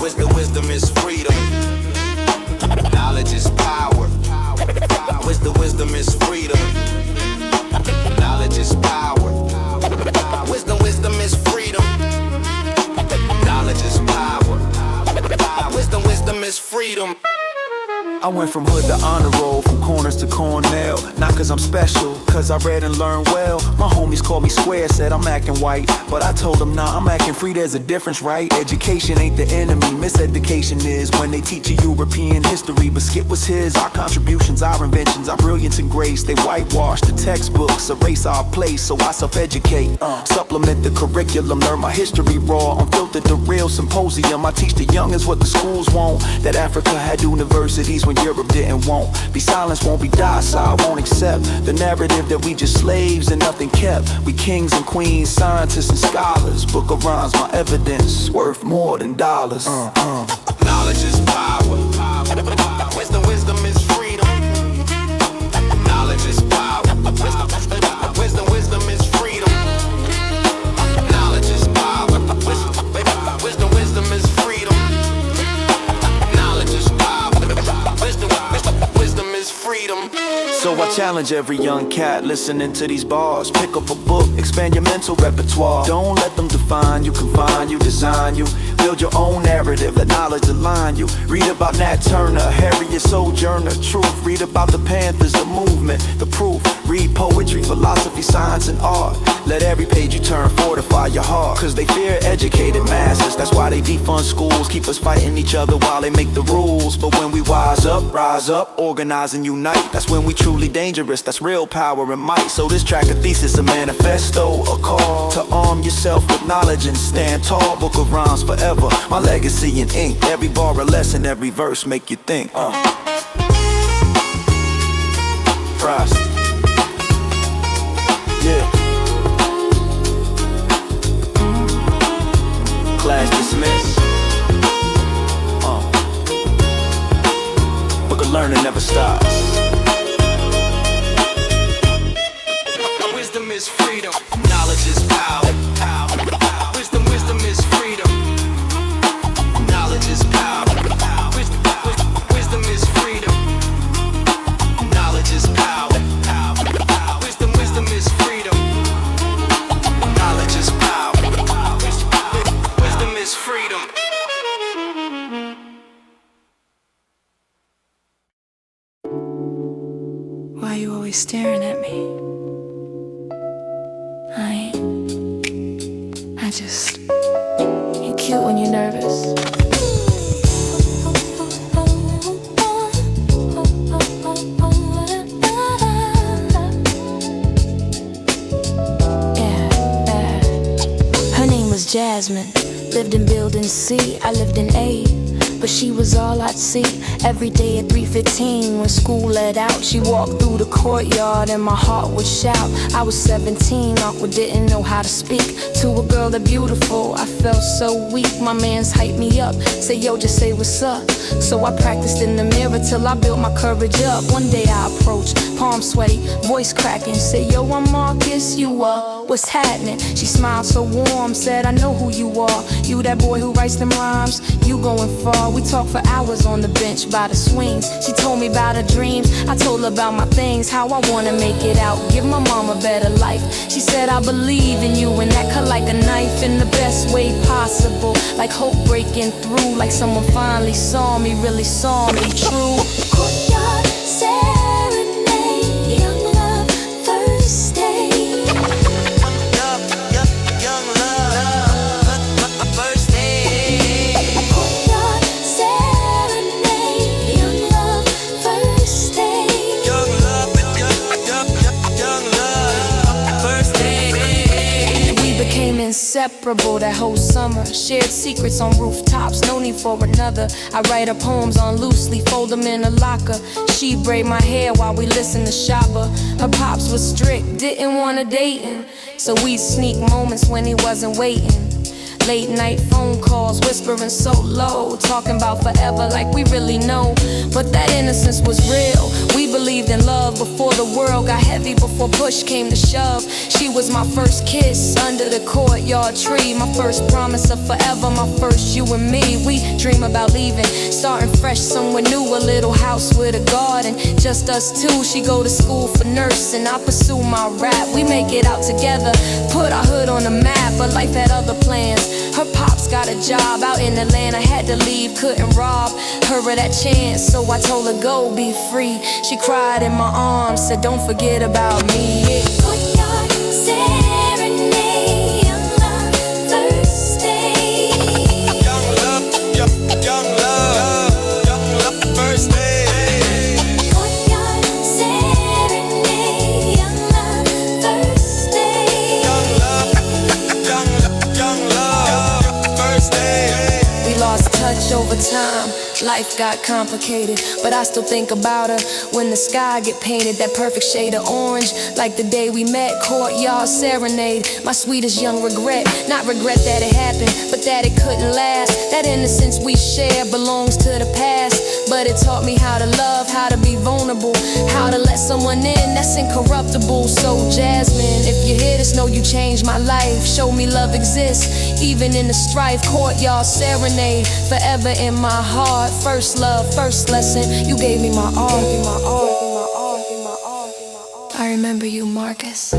[SPEAKER 5] Wisdom is freedom. Knowledge is power. Wisdom is freedom. Knowledge is power. Wisdom is freedom. Knowledge is power. Wisdom is freedom.
[SPEAKER 11] I went from hood to honor roll, from corners to Cornell. Not cause I'm special, cause I read and learned well. My homies called me square, said I'm acting white, but I told them nah, I'm acting free, there's a difference, right? Education ain't the enemy, miseducation is when they teach you European history. But Skip was his, our contributions, our inventions, our brilliance and grace. They whitewash the textbooks, erase our place, so I self-educate, supplement the curriculum, learn my history raw, unfiltered the real symposium. I teach the youngins what the schools want, that Africa had universities when Europe didn't want. Be silenced, won't be docile, won't accept the narrative that we just slaves and nothing kept. We kings and queens, scientists and scholars. Book of rhymes, my evidence, worth more than dollars.
[SPEAKER 5] Knowledge is power. Wisdom is freedom. Knowledge is power. Wisdom is freedom. Knowledge is power. Wisdom is freedom. Knowledge is power. Wisdom is freedom.
[SPEAKER 11] So I challenge every young cat listening to these bars. Pick up a book, expand your mental repertoire. Don't let them define you, confine you, design you. Build your own narrative, let knowledge align you. Read about Nat Turner, Harriet Sojourner, truth. Read about the Panthers, the movement, the proof. Read poetry, philosophy, science, and art. Let every page you turn fortify your heart. Cause they fear educated masses, that's why they defund schools. Keep us fighting each other while they make the rules. But when we rise up, organize and unite, that's when we truly dangerous, that's real power and might. So this track a thesis, a manifesto, a call to arm yourself with knowledge and stand tall. Book of rhymes forever, my legacy in ink. Every bar a lesson, every verse make you think. Frost. Yeah. Class dismissed. Book of learning never stops.
[SPEAKER 5] Wisdom is freedom. Knowledge is power. Wisdom is freedom. Knowledge is power. Wisdom is freedom. Knowledge is power. Wisdom is freedom. Knowledge is power. Wisdom is freedom.
[SPEAKER 4] Why you always staring at me? You're cute when you're nervous. Her name was Jasmine. Lived in building C, I lived in A. But she was all I'd see every day at 3:15 when school let out. She walked through the courtyard and my heart would shout. I was 17, awkward, didn't know how to speak to a girl that beautiful. I felt so weak. My mans hyped me up, say yo, just say what's up. So I practiced in the mirror till I built my courage up. One day I approached, palm sweaty, voice cracking, say yo, I'm Marcus, you what's happening? She smiled so warm, said I know who you are. You that boy who writes them rhymes, you going far. We talked for hours on the bench by the swings. She told me about her dreams, I told her about my things, how I wanna make it out, give my mom a better life. She said I believe in you, and that cut like a knife in the best way possible. Like hope breaking through, like someone finally saw me, really saw me true. Courtyard serenade, young love, first day. Young love, first day. Courtyard serenade, young love, first day. Young love, first day. We became inseparable that whole summer. Shared secrets on rooftops, no need for another. I write her poems on loosely, fold them in a locker. She braid my hair while we listen to Shabba. Her pops was strict, didn't want to datin', so we'd sneak moments when he wasn't waiting. Late night phone calls, whispering so low, talking about forever like we really know. But that innocence was real. We believed in love before the world got heavy, before push came to shove. She was my first kiss under the courtyard tree, my first promise of forever, my first you and me. We dream about leaving, starting fresh somewhere new, a little house with a garden, just us two. She go to school for nursing, I pursue my rap. We make it out together, put our hood on the map, but life had other plans. Her pops got a job out in Atlanta, had to leave, couldn't rob her of that chance, so I told her go be free. She cried in my arms, said don't forget about me.
[SPEAKER 7] Courtyard serenade, young love, first day.
[SPEAKER 5] Young love, first day.
[SPEAKER 7] Courtyard serenade, young love, first day.
[SPEAKER 5] Young love, first day.
[SPEAKER 4] We lost touch over time, life got complicated, but I still think about her when the sky get painted that perfect shade of orange, like the day we met. Courtyard serenade, my sweetest young regret. Not regret that it happened, but that it couldn't last. That innocence we share belongs to the past, but it taught me how to love, how to be vulnerable, how to let someone in that's incorruptible. So Jasmine, if you hear this, know you changed my life. Show me love exists, even in the strife. Courtyard serenade, forever in my heart. First love, first lesson, you gave me my all. I remember you, Marcus. I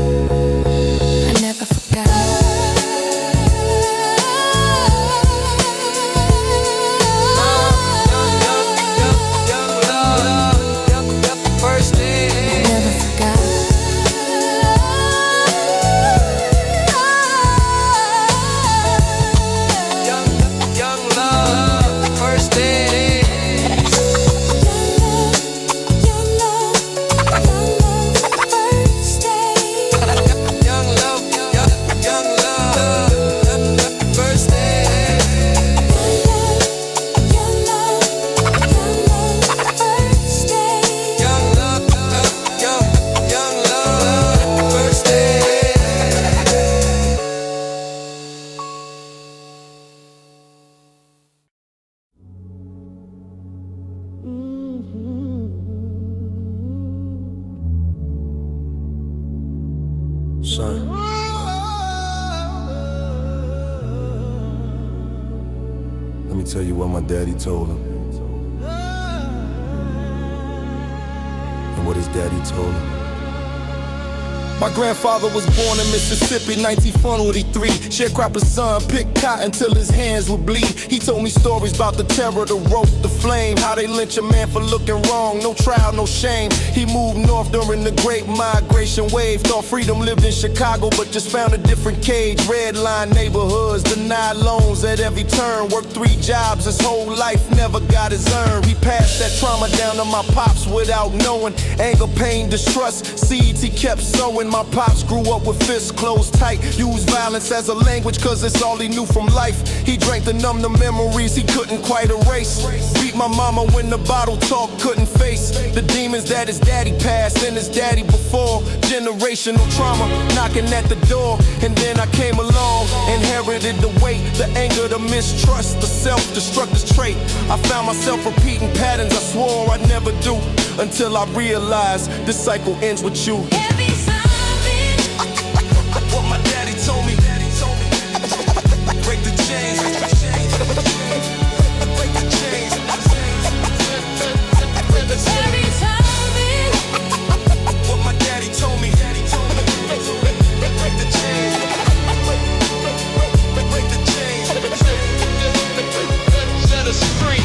[SPEAKER 4] never forgot.
[SPEAKER 5] First day.
[SPEAKER 4] Never forgot.
[SPEAKER 5] Young love, first day.
[SPEAKER 1] Son, let me tell you what my daddy told him, and what his daddy told him. My grandfather was born in Mississippi, 1943. Sharecropper's son picked cotton till his hands would bleed. He told me stories about the terror, the rope, the flame, how they lynch a man for looking wrong, no trial, no shame. He moved north during the great migration wave. Thought freedom lived in Chicago, but just found a different cage. Red line neighborhoods, denied loans at every turn. Worked 3 jobs, his whole life never got his earned. He passed that trauma down to my pops without knowing. Anger, pain, distrust, seeds he kept sowing. My pops grew up with fists closed tight, used violence as a language cause it's all he knew from life. He drank to numb the memories he couldn't quite erase. Beat my mama when the bottle talk couldn't face the demons that his daddy passed and his daddy before. Generational trauma knocking at the door, and then I came along, inherited the weight, the anger, the mistrust, the self-destructive trait. I found myself repeating patterns I swore I'd never do, until I realized this cycle ends with you. What my daddy told me, break the chains, break the chains, break the chains. What my daddy told me, break the chains, break the chains, set us free.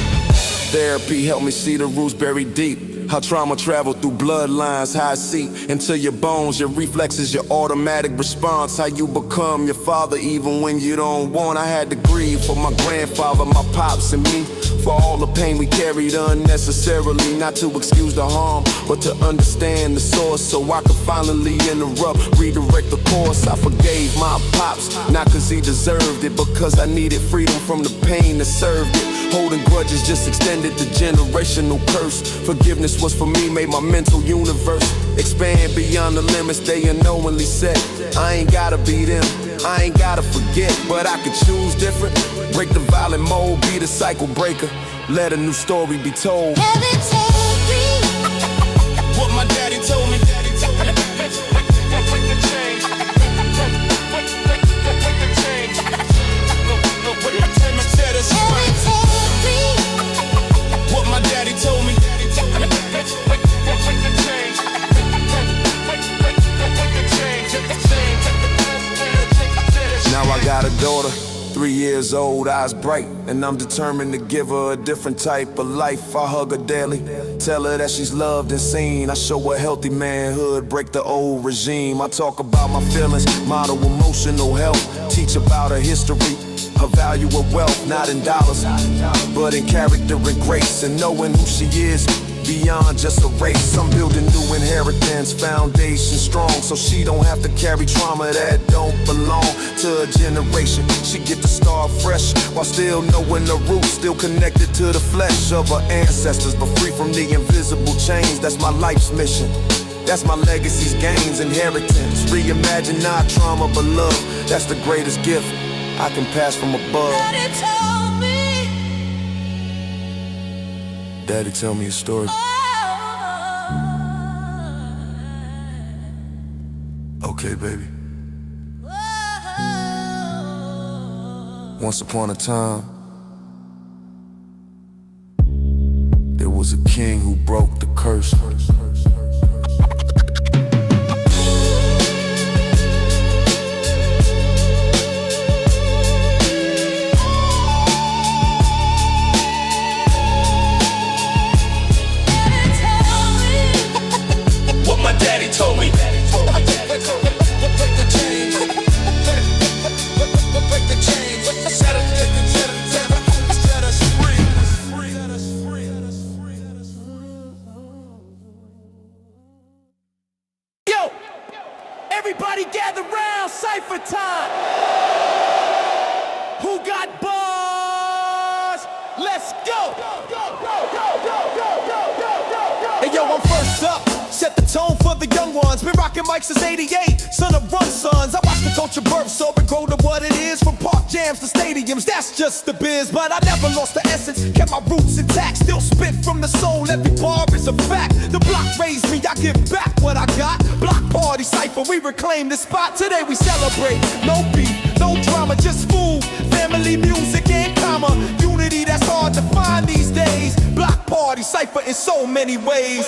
[SPEAKER 1] Therapy helped me see the roots buried deep. How trauma traveled through bloodlines, how it seep into your bones, your reflexes, your automatic response. How you become your father even when you don't want. I had to grieve for my grandfather, my pops, and me, for all the pain we carried unnecessarily. Not to excuse the harm, but to understand the source, so I could finally interrupt, redirect the course. I forgave my pops, not cause he deserved it, because I needed freedom from the pain that served it. Holding grudges just extended the generational curse. Forgiveness was for me, made my mental universe expand beyond the limits they unknowingly set. I ain't gotta be them, I ain't gotta forget, but I could choose different. Break the violent mold, be the cycle breaker. Let a new story be told. What my daddy told me. What my daddy told me. Now I got a daughter,
[SPEAKER 5] 3 years old, eyes bright, and I'm determined to give her a different type of life. I hug her daily, tell her that she's loved and seen. I show her healthy manhood, break the old regime. I talk about my feelings, model emotional health, teach about her history, her value of wealth, not in dollars, but in character and grace, and knowing who she is beyond just a race. I'm building new inheritance, foundation strong, so she don't have to carry trauma that don't belong to a generation. She get to start fresh while still knowing the roots, still connected to the flesh of her ancestors, but free from the invisible chains. That's my life's mission. That's my legacy's gains, inheritance. Reimagine not trauma but love. That's the greatest gift I can pass from above.
[SPEAKER 7] Daddy told me.
[SPEAKER 5] Daddy, tell me a story. Okay, baby. Once upon a time, there was a king who broke the curse.
[SPEAKER 9] Told me.
[SPEAKER 2] Yo, everybody gather round, cypher time. Who got bars? Let's go.
[SPEAKER 6] Hey yo, I'm first up. Set the tone for the young ones. Been rocking mics since '88, son of run sons. I watched the culture birth, so and grow to what it is. From park jams to stadiums, that's just the biz. But I never lost the essence, kept my roots intact. Still spit from the soul, every bar is a fact. The block raised me, I give back what I got. Block party cypher, we reclaim the spot. Today we celebrate, no beef, no drama, just food, family, music, and comma. Unity that's hard to find these days. Block party cypher in so many ways.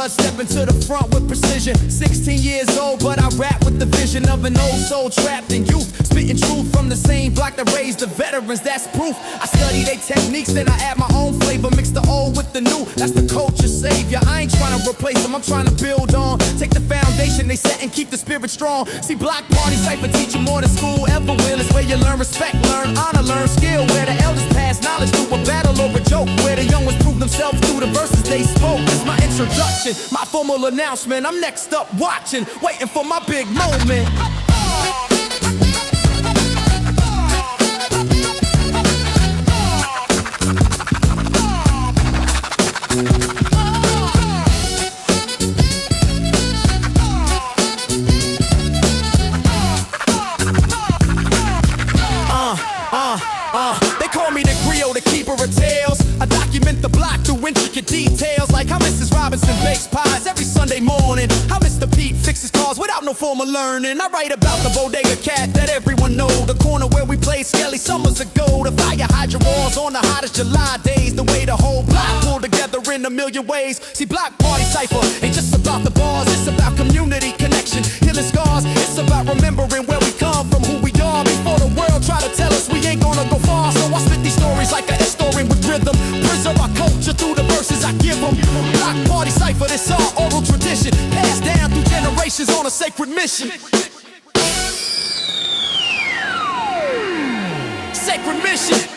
[SPEAKER 6] Stepping to the front with precision. 16 years old, but I rap with the vision of an old soul trapped in youth. Spitting truth from the same block that raised the veterans, that's proof. I study their techniques, then I add my own flavor. Mix the old with the new, that's the culture savior. I ain't trying to replace them, I'm trying to build on. Take the foundation they set and keep the spirit strong. See, block party cypher teach you more than school ever will. It's where you learn respect, learn honor, learn skill. Where the elders pass knowledge through a battle or a joke. Where the young ones prove themselves through the verses they spoke. It's my introduction, my formal announcement. I'm next up watching, waiting for my big moment. They call me the griot, the keeper of tales. I document the block through intricate details, like how Mrs. Robinson bakes pies every Sunday morning. How Mr. Pete fixes cars without no formal learning. I write about the bodega cat that everyone know, the corner where we played Skelly summers ago. The fire hydrant walls on the hottest July days. The way the whole block pulled together in a million ways. See, block party cypher ain't just about the bars, it's about community connection, healing scars. It's about remembering where we come from, who we are, before the world try to tell us we ain't gonna go far. So I spit these stories like a historian with rhythm. Preserve our culture through the verses I give them. Block party cypher, this our oral tradition, passed down through generations on a sacred mission. Sacred mission.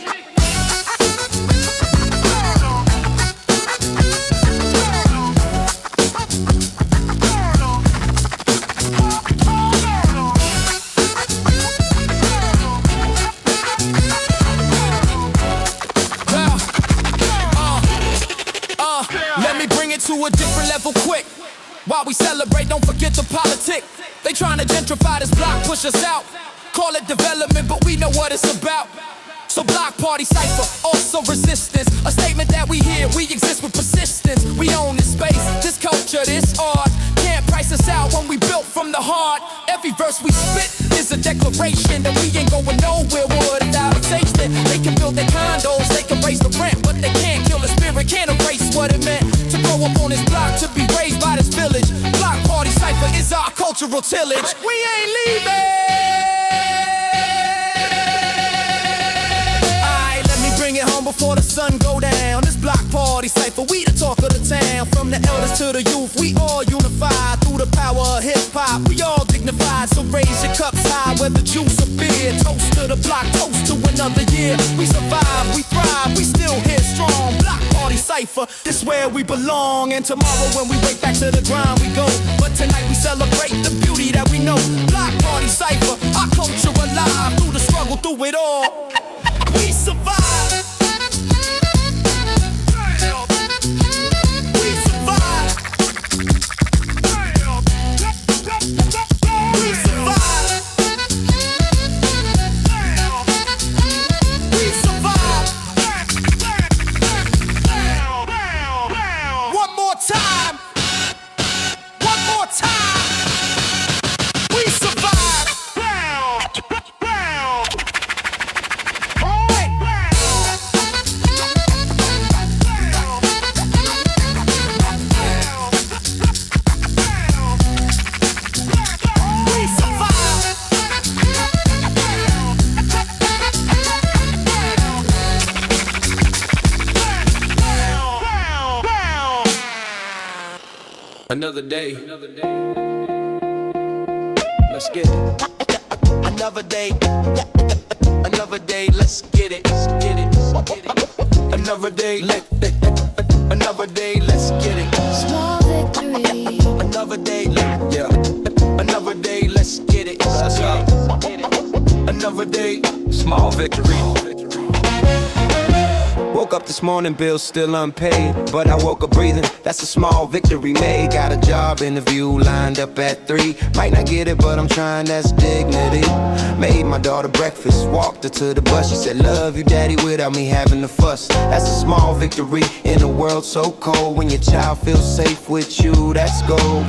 [SPEAKER 6] To a different level quick. While we celebrate, don't forget the politic. They trying to gentrify this block, push us out. Call it development, but we know what it's about.
[SPEAKER 2] So block party cipher, also resistance. A statement that we hear, we exist with persistence. We own this space, this culture, this art. Can't price us out when we built from the heart. Every verse we spit is a declaration that we ain't going nowhere without a safety. They can build their condos, they can raise the rent, but they can't kill the spirit, can't erase what it meant to grow up on this block, to be raised by this village. Block party cipher is our cultural tillage. We ain't leaving. Bring it home before the sun go down. This block party cipher, we the talk of the town. From the elders to the youth, we all unified through the power of hip-hop. We all dignified, so raise your cups high, whether juice or beer. Toast to the block, toast to another year. We survive, we thrive, we still here strong. Block party cipher, this where we belong. And tomorrow when we wake back to the grind, we go. But tonight we celebrate the beauty that we know. Block party cipher, our culture alive. Through the struggle, through it all, we survive. Another day.
[SPEAKER 5] Let's get it. Another day. Another day. Let's get it. Another day. Another day. Let's get it.
[SPEAKER 4] Small victory.
[SPEAKER 5] Another day. Yeah. Another day. Let's get it. Let's go. Another day.
[SPEAKER 11] Small victory. Woke up this morning, bills still unpaid, but I woke up breathing, that's a small victory made. Got a job interview lined up at 3. Might not get it, but I'm trying, that's dignity. Made my daughter breakfast, walked her to the bus. She said, love you daddy, without me having to fuss. That's a small victory in a world so cold. When your child feels safe with you, that's gold.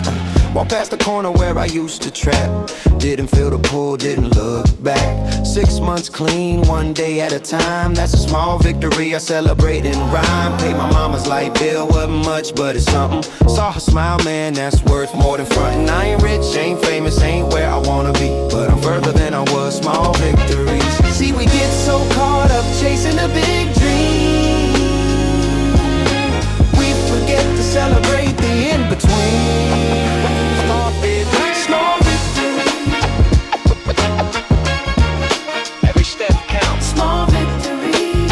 [SPEAKER 11] Walked past the corner where I used to trap. Didn't feel the pull, didn't look back. 6 months clean, one day at a time. That's a small victory, I celebrate in rhyme. Paid my mama's light bill, wasn't much, but it's something. Saw her smile, man, that's worth more than frontin'. I ain't rich, ain't famous, ain't where I wanna be, but I'm further than I was, small victories.
[SPEAKER 5] See, we get so caught up chasing a big dream, we forget to celebrate the in-between. Small victory. Every step counts. Small victory.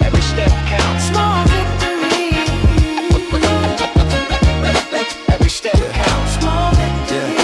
[SPEAKER 5] Every step counts. Small victory. Every step counts. Small victory.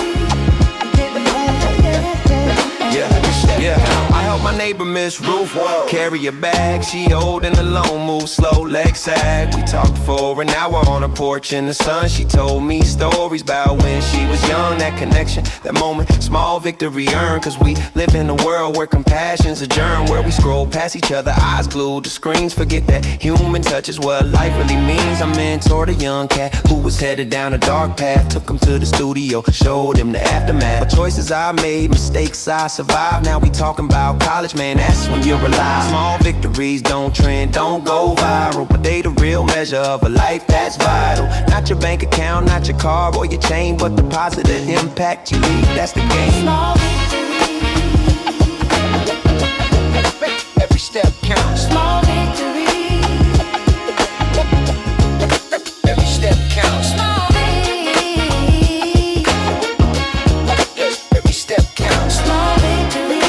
[SPEAKER 11] Yeah, I helped my neighbor Miss Ruth carry a bag. She holding alone, move slow, leg sag. We talked for an hour on her porch in the sun. She told me stories about when she was young. That connection, that moment, small victory earned. Cause we live in a world where compassion's a germ, where we scroll past each other, eyes glued to screens. Forget that human touch is what life really means. I mentored a young cat who was headed down a dark path. Took him to the studio, showed him the aftermath. But choices I made, mistakes I survived. Now we talking about college, man, that's when you're alive. Small victories don't trend, don't go viral, but they the real measure of a life that's vital. Not your bank account, not your car or your chain, but the positive impact you leave, that's the game.
[SPEAKER 4] Small victory.
[SPEAKER 5] Every step counts.
[SPEAKER 4] Small victory.
[SPEAKER 5] Every step counts.
[SPEAKER 4] Small victory.
[SPEAKER 5] Every step counts.
[SPEAKER 4] Small victory.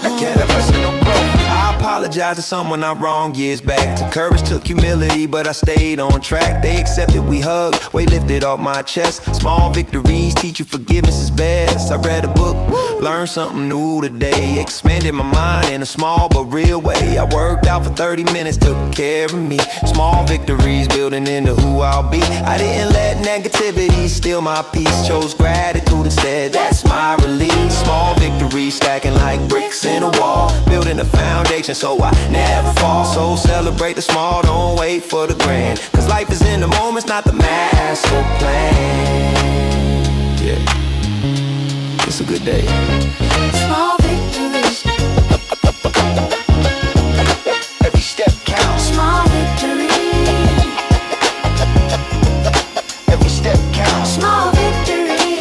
[SPEAKER 11] I get a personal growth. I apologize
[SPEAKER 5] apologize to someone I wronged years back. Took courage, took humility, but I stayed on track. They accepted, we hugged, weight lifted off my chest. Small victories teach you forgiveness is best. I read a book, learned something new today. Expanded my mind in a small but real way. I worked out for 30 minutes, took care of me. Small victories building into who I'll be. I didn't let negativity steal my peace. Chose gratitude instead, that's my release. Small victories stacking like bricks in a wall. Building a foundation so I never fall. So celebrate the small, don't wait for the grand. Cause life is in the moments, not the master plan. Yeah, it's a good day.
[SPEAKER 7] Small victories.
[SPEAKER 5] Every step counts.
[SPEAKER 7] Small victories.
[SPEAKER 5] Every step counts.
[SPEAKER 7] Small victories.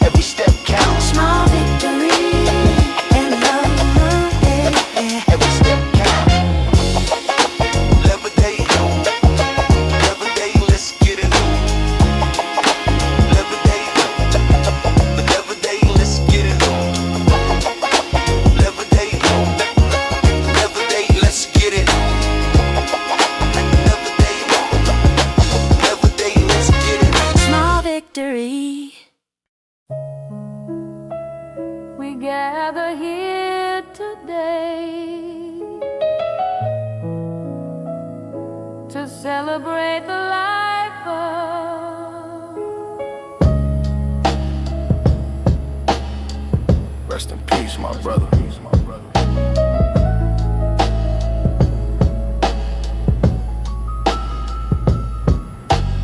[SPEAKER 5] Every step counts.
[SPEAKER 7] Small victories. And love, yeah.
[SPEAKER 5] Every step counts. Levitate, levitate, let's get it. Levitate, levitate, let's get it. Levitate, levitate, let's get it. Levitate, let's get it.
[SPEAKER 7] Small victory.
[SPEAKER 12] We gather here today to celebrate the life of.
[SPEAKER 1] Rest in peace, my brother.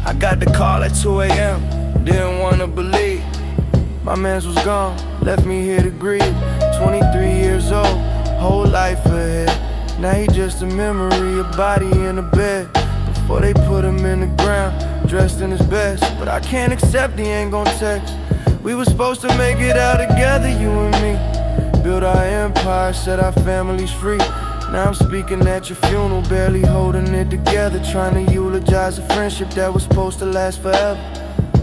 [SPEAKER 1] I got the call at 2 a.m. Didn't wanna believe my mans was gone, left me here to grieve. 23 years old, whole life ahead. Now he just a memory, a body in a bed. Before they put him in the ground, dressed in his best. But I can't accept he ain't gon' text. We were supposed to make it out together, you and me. Build our empire, set our families free. Now I'm speaking at your funeral, barely holding it together. Trying to eulogize a friendship that was supposed to last forever.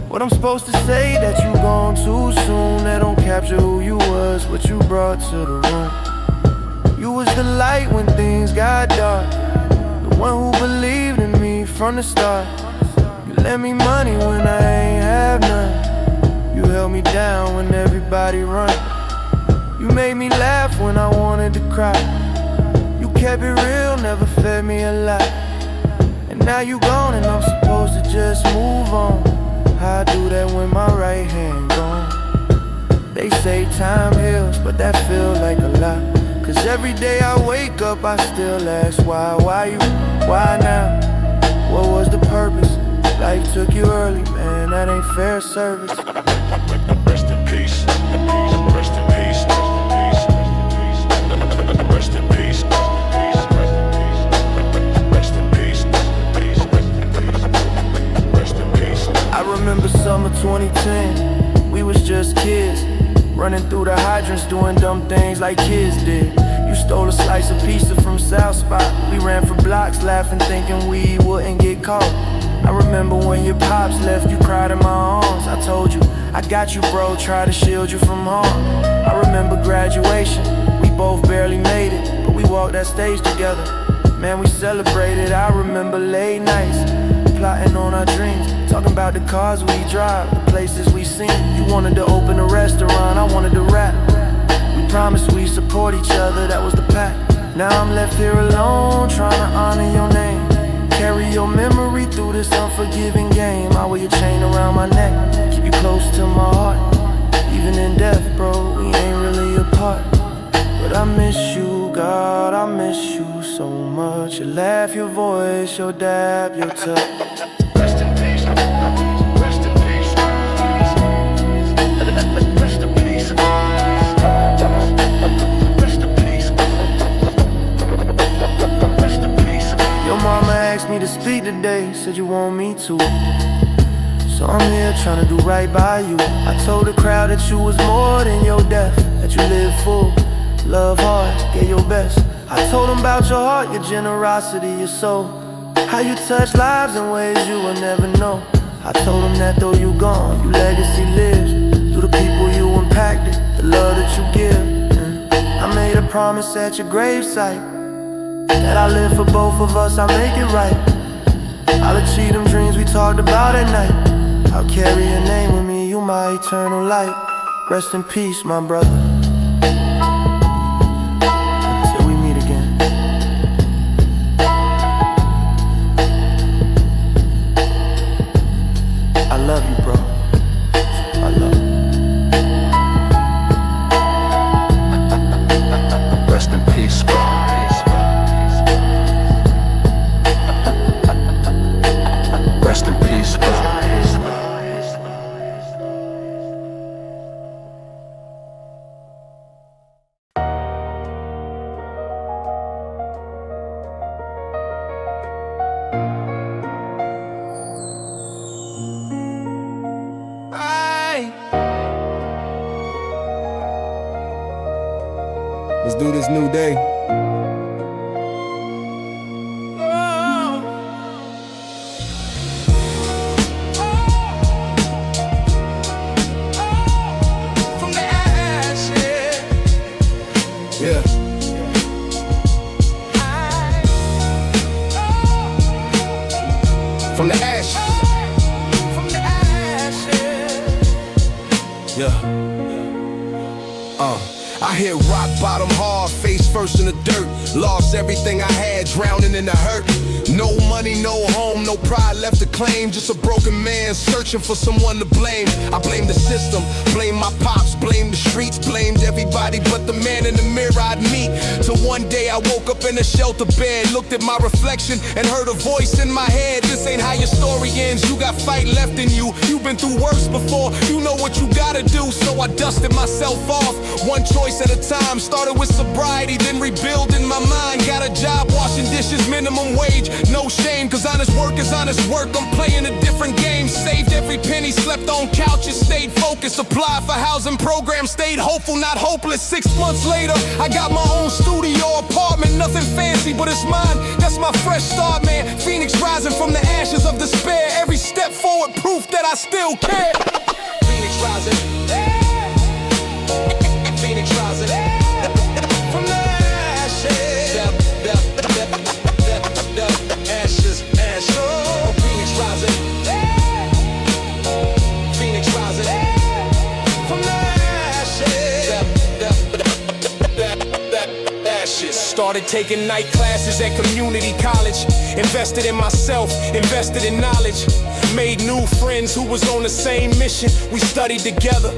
[SPEAKER 1] What I'm supposed to say, that you gone too soon. That don't capture who you was, what you brought to the room. You was the light when things got dark. The one who believed in me from the start. You lent me money when I ain't have none. You held me down when everybody run. You made me laugh when I wanted to cry. You kept it real, never fed me a lie. And now you gone and I'm supposed to just move on. How I do that when my right hand gone? They say time heals, but that feel like a lie. Cause every day I wake up I still ask why you, why now? What was the purpose? Life took you early, man, that ain't fair service.
[SPEAKER 8] Rest in peace. Rest in peace. Rest in peace. Rest in peace. Rest in peace.
[SPEAKER 1] I remember summer 2010, we was just kids, running through the hydrants, doing dumb things like kids did. You stole a slice of pizza from South Spot. We ran for blocks, laughing, thinking we wouldn't get caught. I remember when your pops left, you cried in my arms. I told you, I got you, bro, try to shield you from harm. I remember graduation, we both barely made it, but we walked that stage together. Man, we celebrated. I remember late nights, plotting on our dreams, talking about the cars we drive, the places we seen. You wanted to open a restaurant, I wanted to rap. We promised we support each other, that was the pact. Now I'm left here alone, trying to honor your name. Carry your memory through this unforgiving game. I wear your chain around my neck, keep you close to my heart. Even in death, bro, we ain't really apart. But I miss you, God, I miss you so much. Your laugh, your voice, your dab, your touch.
[SPEAKER 8] Rest in peace. Rest in peace. Rest in peace. Rest in peace. Rest in peace.
[SPEAKER 1] Your mama asked me to speak today, said you want me to. So I'm here trying to do right by you. I told the crowd that you was more than your death, that you live full, love hard, gave your best. I told them about your heart, your generosity, your soul, how you touch lives in ways you will never know. I told them that though you gone, your legacy lives through the people you impacted, the love that you give. I made a
[SPEAKER 5] promise at your gravesite that I live for both of us, I'll make it right. I'll achieve them dreams we talked about at night. I'll carry your name with me, you my eternal light. Rest in peace, my brother. Till we meet again. I love you, bro. I love you.
[SPEAKER 10] Rest in peace, bro. Rest in peace, bro.
[SPEAKER 1] Let's do this new day.
[SPEAKER 2] From the ashes.
[SPEAKER 1] Yeah. From the ashes.
[SPEAKER 2] From the ashes.
[SPEAKER 1] Yeah. I hit rock bottom hard, face first in the dirt. Lost everything I had, drowning in the hurt. No money, no home, no pride left to claim. Just a broken man searching for someone to blame. I blame the system, blame my pops, blame the streets, blamed everybody but the man in the mirror I'd meet. Till one day I woke up in a shelter bed, looked at my reflection and heard a voice in my head. This ain't how your story ends, you got fight left in you. You've been through worse before, you know what you gotta do. So I dusted myself off, one choice at a time. Started with sobriety, then rebuilding my mind. Got a job washing dishes, minimum wage, no shame, cause honest work is honest work. I'm playing a different game. Saved every penny, slept on couches, stayed focused. Applied for housing programs, stayed hopeful, not hopeless. 6 months later, I got my own studio apartment. Nothing fancy, but it's mine. That's my fresh start, man. Phoenix rising from the ashes of despair. Every step forward, proof that I still care. Phoenix rising. Phoenix rising. From the ashes. Ashes, ashes. Phoenix rising. Phoenix rising. From the ashes. Started taking night classes at community college. Invested in myself, invested in knowledge. Made new friends who was on the same mission. We studied together,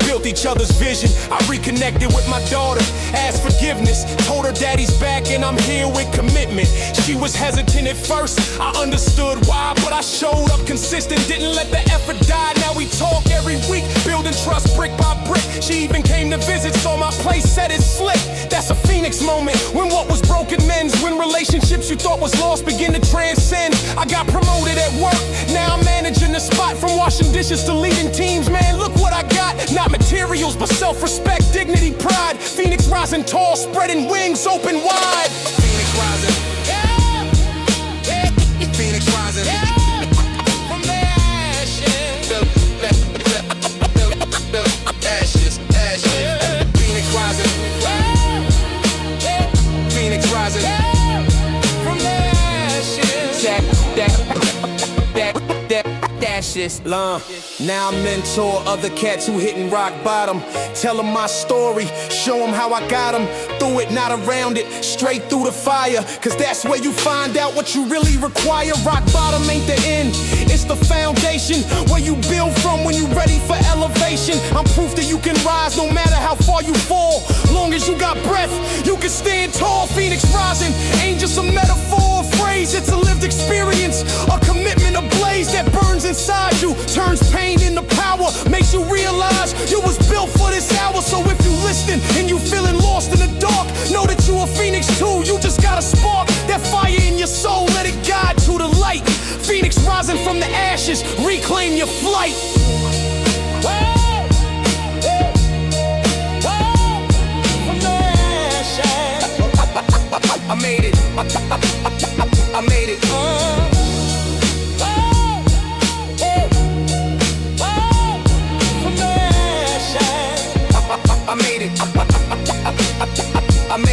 [SPEAKER 1] built each other's vision. I reconnected with my daughter, asked forgiveness, told her daddy's back and I'm here with commitment. She was hesitant at first, I understood why, but I showed up consistent, didn't let the effort die. Now we talk every week, building trust brick by brick. She even came to visit, saw my place, said it's slick. That's a Phoenix moment, when what was broken mends, when relationships you thought was lost begin to transcend. I got promoted at work, now I'm managing the spot. From washing dishes to leading teams, man, look what I got. Not materials, but self-respect, dignity, pride. Phoenix rising tall, spreading wings open wide. Phoenix rising. Yeah. Yeah. Phoenix rising. Yeah. From the ashes. Ashes, ashes. Yeah. Phoenix rising. Yeah. Phoenix rising. Yeah. From the ashes. Ashes. Now I mentor other cats who hitting rock bottom. Tell them my story, show them how I got them. Through it, not around it, straight through the fire. Cause that's where you find out what you really require. Rock bottom ain't the end, it's the foundation. Where you build from when you ready for elevation. I'm proof that you can rise no matter how far you fall. Long as you got breath, you can stand tall. Phoenix rising ain't just a metaphor or phrase, it's a lived experience. A commitment, a blaze that burns inside you, turns pain into power, makes you realize you was built for this hour. So if you listening and you feeling lost in the dark, know that you a Phoenix too. You just got a spark, that fire in your soul, let it guide to the light. Phoenix rising from the ashes, reclaim your flight. From the ashes, I made it. I made it. I made it. I made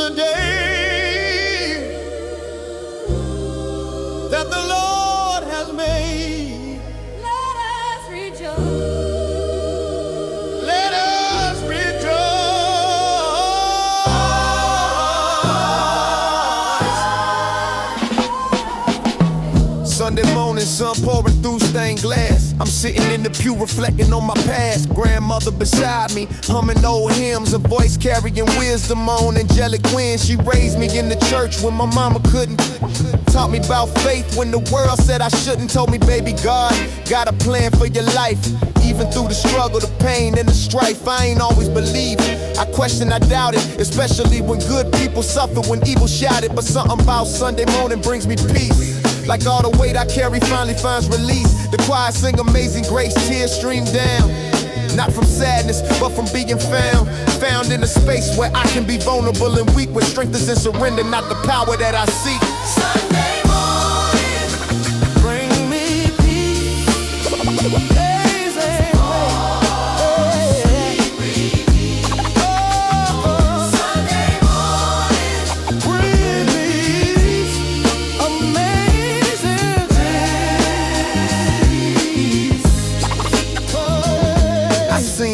[SPEAKER 6] the day that the Lord has made.
[SPEAKER 12] Let us rejoice.
[SPEAKER 6] Let us rejoice. Sunday morning, sun pouring through stained glass. I'm sitting in the pew reflecting on my past. Grandmother beside me, humming old hymns, a voice carrying wisdom on angelic winds. She raised me in the church when my mama couldn't. Taught me about faith when the world said I shouldn't. Told me, baby, God got a plan for your life. Even through the struggle, the pain, and the strife, I ain't always believed. I questioned, I doubted, especially when good people suffer, when evil shouted. But something about Sunday morning brings me peace. Like all the weight I carry finally finds release. The choir sing Amazing Grace, tears stream down. Not from sadness, but from being found in a space where I can be vulnerable and weak, where strength is in surrender, not the power that I seek. Sunday morning, bring me peace.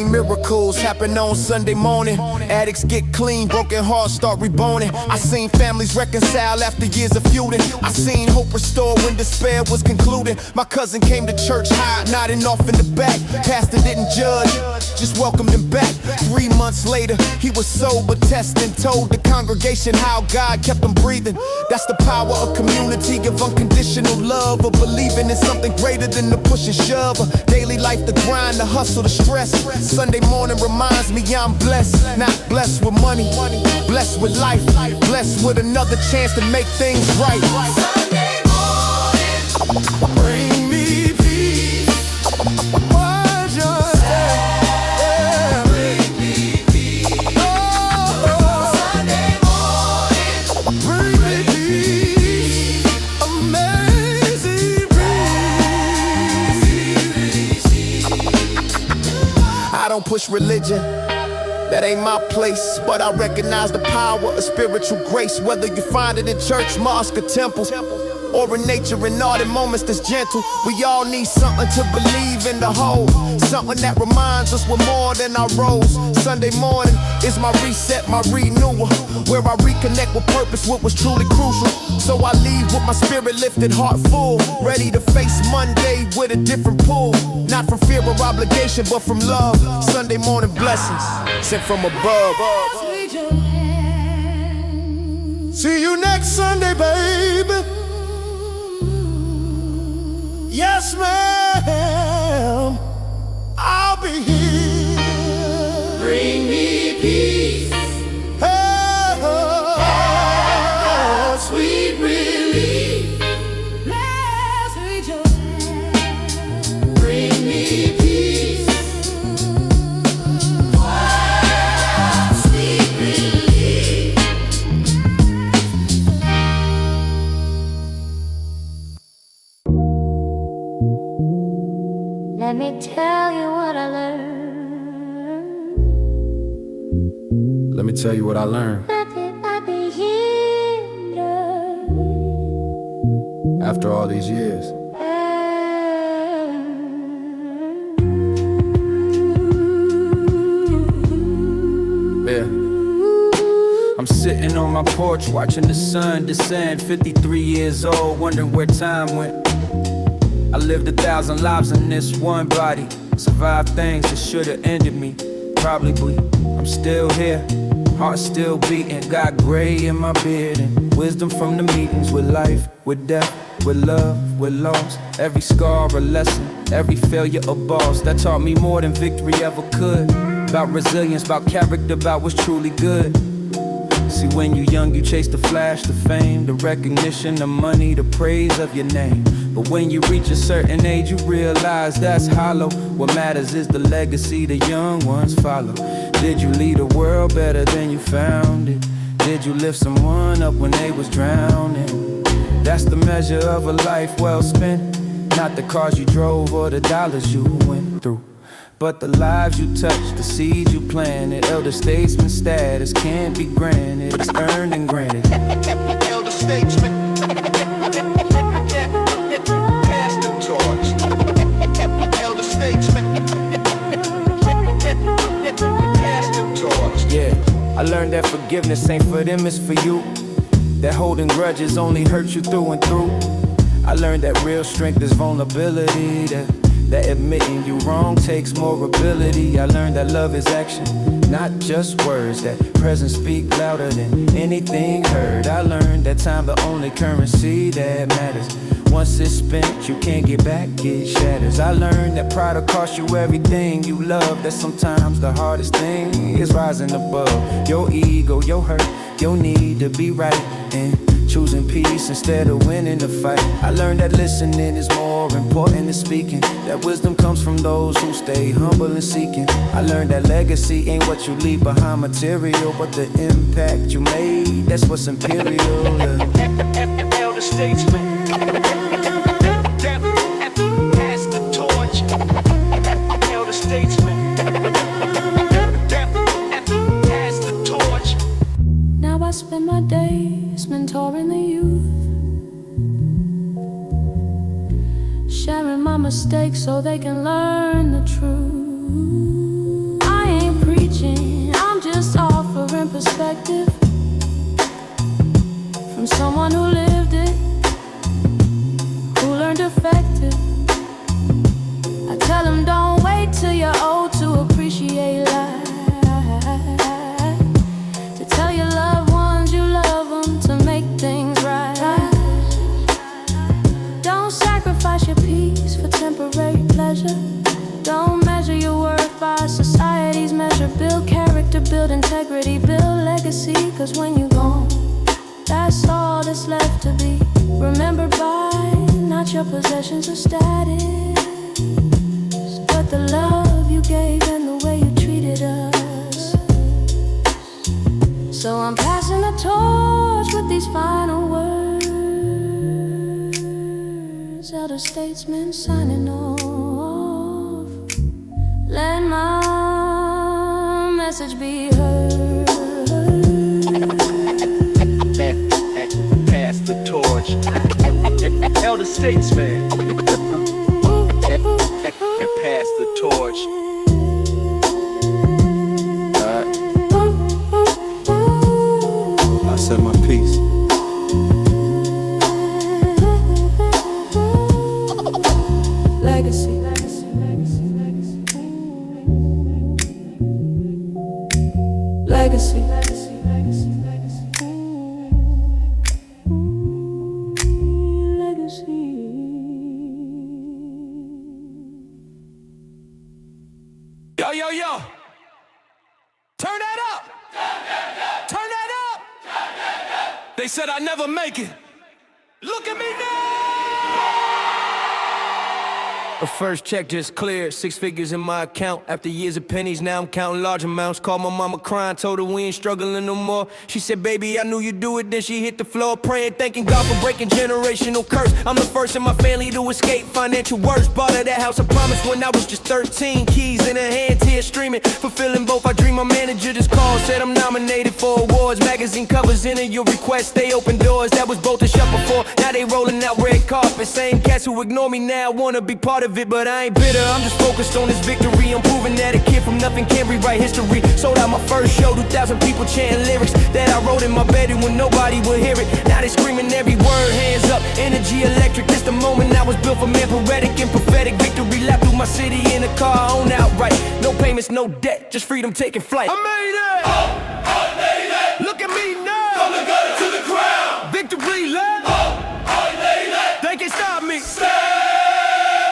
[SPEAKER 6] Miracles happen on Sunday morning. Addicts get clean, broken hearts start reborning. I seen families reconcile after years of feuding. I seen hope restored when despair was concluding. My cousin came to church high, nodding off in the back. Pastor didn't judge, just welcomed him back. 3 months later, he was sober, testing, told the congregation how God kept him breathing. That's the power of community, of unconditional love, of believing in something greater than the push and shove. Daily life, the grind, the hustle, the stress. Sunday morning reminds me I'm blessed. Not blessed with money, blessed with life, blessed with another chance to make things right. Sunday morning, bring me peace. Why's your step? Bring me peace. Sunday morning, bring me peace. Amazing grace. I don't push religion, that ain't my place, but I recognize the power of spiritual grace. Whether you find it in church, mosque, or temple, or in nature, in all the moments that's gentle. We all need something to believe in the whole, something that reminds us we're more than our roles. Sunday morning is my reset, my renewal, where I reconnect with purpose, what was truly crucial. So I leave with my spirit lifted, heart full, ready to face Monday with a different pull. Not from fear or obligation, but from love. Sunday morning blessings sent from above. See you next Sunday, baby. Yes, ma'am, I'll be here. Bring me peace. Oh, sweet relief. Let's rejoice. Bring me peace. Oh, sweet relief.
[SPEAKER 12] Let me tell you what I learned.
[SPEAKER 1] Let me tell you what I learned.
[SPEAKER 12] That I be hindered
[SPEAKER 1] After all these years. Yeah.
[SPEAKER 2] I'm sitting on my porch watching the sun descend. 53 years old, wondering where time went. I lived 1,000 lives in this one body. Survived things that should've ended me. Probably, I'm still here, heart still beating. Got gray in my beard and wisdom from the meetings with life, with death, with love, with loss. Every scar a lesson, every failure a boss. That taught me more than victory ever could. About resilience, about character, about what's truly good. See, when you're young, you chase the flash, the fame, the recognition, the money, the praise of your name. But when you reach a certain age, you realize that's hollow. What matters is the legacy the young ones follow. Did you lead the world better than you found it? Did you lift someone up when they was drowning? That's the measure of a life well spent. Not the cars you drove or the dollars you went through, but the lives you touch, the seeds you planted. Elder statesman status can't be granted, it's earned and granted.
[SPEAKER 6] Elder statesman, pass the torch. Elder statesman, pass the torch.
[SPEAKER 2] Yeah, I learned that forgiveness ain't for them, it's for you. That holding grudges only hurts you through and through. I learned that real strength is vulnerability, that admitting you wrong takes more ability. I learned that love is action, not just words, that presence speak louder than anything heard. I learned that time the only currency that matters. Once it's spent, you can't get back, it shatters. I learned that pride will cost you everything you love, that sometimes the hardest thing is rising above your ego, your hurt, your need to be right, and choosing peace instead of winning the fight. I learned that listening is more important than speaking, that wisdom comes from those who stay humble and seeking. I learned that legacy ain't what you leave behind material, but the impact you made, that's what's imperial.
[SPEAKER 6] Elder statesman, pass the torch. Elder statesman, pass the torch.
[SPEAKER 4] Now I spend my days mentoring the youth, sharing my mistakes so they can learn the truth. I ain't preaching, I'm just offering perspective from someone who lived it, who learned effective. I tell them don't wait till you're old to appreciate life, to tell your loved ones you love them, to make things right. Don't sacrifice your peace for temporary pleasure. Don't measure your worth by society's measure. Build character, build integrity, build legacy, cause when you're gone, that's all that's left to be remembered by. Not your possessions or status, but the love you gave and the way you treated us. So I'm passing the torch with these final words. Elder statesman signing off. Let my message be heard.
[SPEAKER 6] Pass the torch. Elder statesman, pass the torch.
[SPEAKER 2] I said my piece.
[SPEAKER 4] Legacy. Legacy.
[SPEAKER 2] Yo, yo, yo. Turn that up. Turn that up. They said I'd never make it. Look at me now. The first check just cleared, 6 figures in my account. After years of pennies, now I'm counting large amounts. Called my mama crying, told her we ain't struggling no more. She said, baby, I knew you'd do it. Then she hit the floor praying, thanking God for breaking generational curse. I'm the first in my family to escape financial worst. Bought her that house, I promised, when I was just 13. Keys in her hand, tears streaming, fulfilling both. I dream my manager just called, said I'm nominated for awards. Magazine covers, enter your request, they open doors. That was both a shut before, now they rolling out red carpet. Same cats who ignore me now wanna be part of it, but I ain't bitter, I'm just focused on this victory. I'm proving that a kid from nothing can rewrite history. Sold out my first show, 2,000 people chanting lyrics that I wrote in my bedroom when nobody would hear it. Now they screaming every word, hands up, energy electric. This the moment I was built for, man, poetic and prophetic. Victory lap through my city in a car, I own outright. No payments, no debt, just freedom taking flight. I made it!
[SPEAKER 9] I made it!
[SPEAKER 2] Look at me now!
[SPEAKER 9] From the gutter to the ground!
[SPEAKER 2] Victory lap!
[SPEAKER 9] I made it!
[SPEAKER 2] They can't stop me!
[SPEAKER 9] Stand!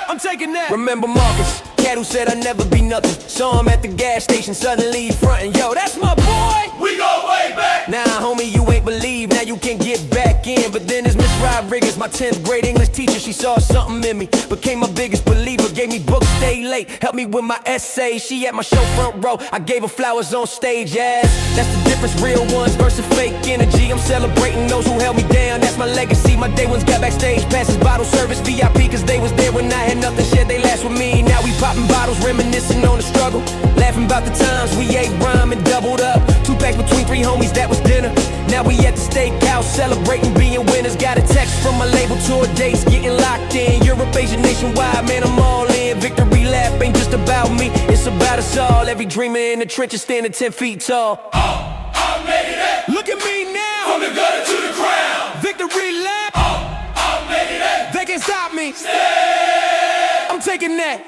[SPEAKER 2] I'm taking that. Remember Marcus, cat who said I'd never be nothing. Saw him at the gas station, suddenly he frontin'. Yo, that's my boy!
[SPEAKER 9] We go way back!
[SPEAKER 2] Nah, homie, you ain't believe, now you can get back in. But then there's Miss Rodriguez, my 10th grade English teacher. She saw something in me, became my biggest believer. Gave me books, stay late, helped me with my essays. She at my show front row, I gave her flowers on stage, yes. That's the difference, real ones versus fake energy. I'm celebrating those who held me down, that's my legacy. My day ones got backstage passes, bottle service, VIP, cause they was there when I had nothing, shared they last with me. Now we popping bottles,
[SPEAKER 1] reminiscing on the struggle. Laughing about the times we ate rhyme and doubled up. 2 packs between 3 homies, that was dinner. Now we at the steakhouse celebrating being winners. Got a text from my label, tour dates getting locked in. Europe, Asia, nationwide, man, I'm all in. Victory lap ain't just about me, it's about us all. Every dreamer in the trenches standing 10 feet tall.
[SPEAKER 9] I made it.
[SPEAKER 1] Look at me now,
[SPEAKER 9] From the gutter to the crown.
[SPEAKER 1] victory lap.
[SPEAKER 9] I made it.
[SPEAKER 1] They can't stop me. I'm taking that.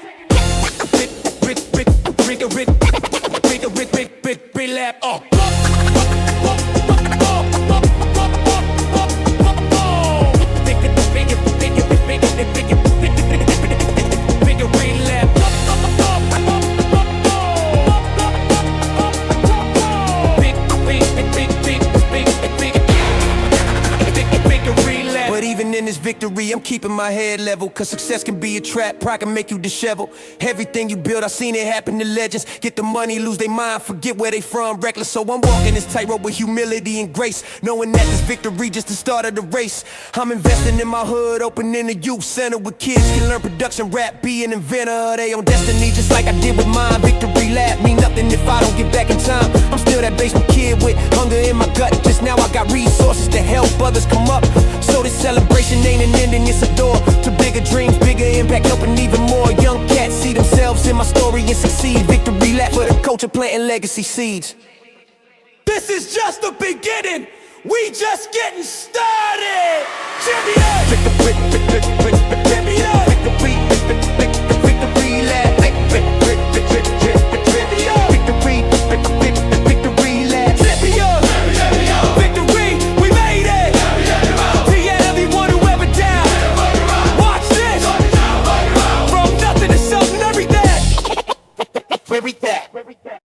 [SPEAKER 1] Lap. But even in this victory, I'm keeping my head level. Cause success can be a trap, pride can make you dishevel. Everything you build, I seen it happen to legends. Get the money, lose their mind, forget where they from, reckless. So I'm walking this tightrope with humility and grace, knowing that this victory just the start of the race. I'm investing in my hood, opening a youth center where kids can learn production, rap, be an inventor of their own destiny. Just like I did with mine, victory lap mean nothing if I don't get back in time. I'm still that basement kid with hunger in my gut. Just now I got resources to help others come up. So this celebration ain't an ending, it's a door to bigger dreams, bigger impact, helping even more young cats see themselves in my story and succeed. Victory lap for the culture, planting legacy seeds. This is just the beginning, we just getting started. Champion! Champion!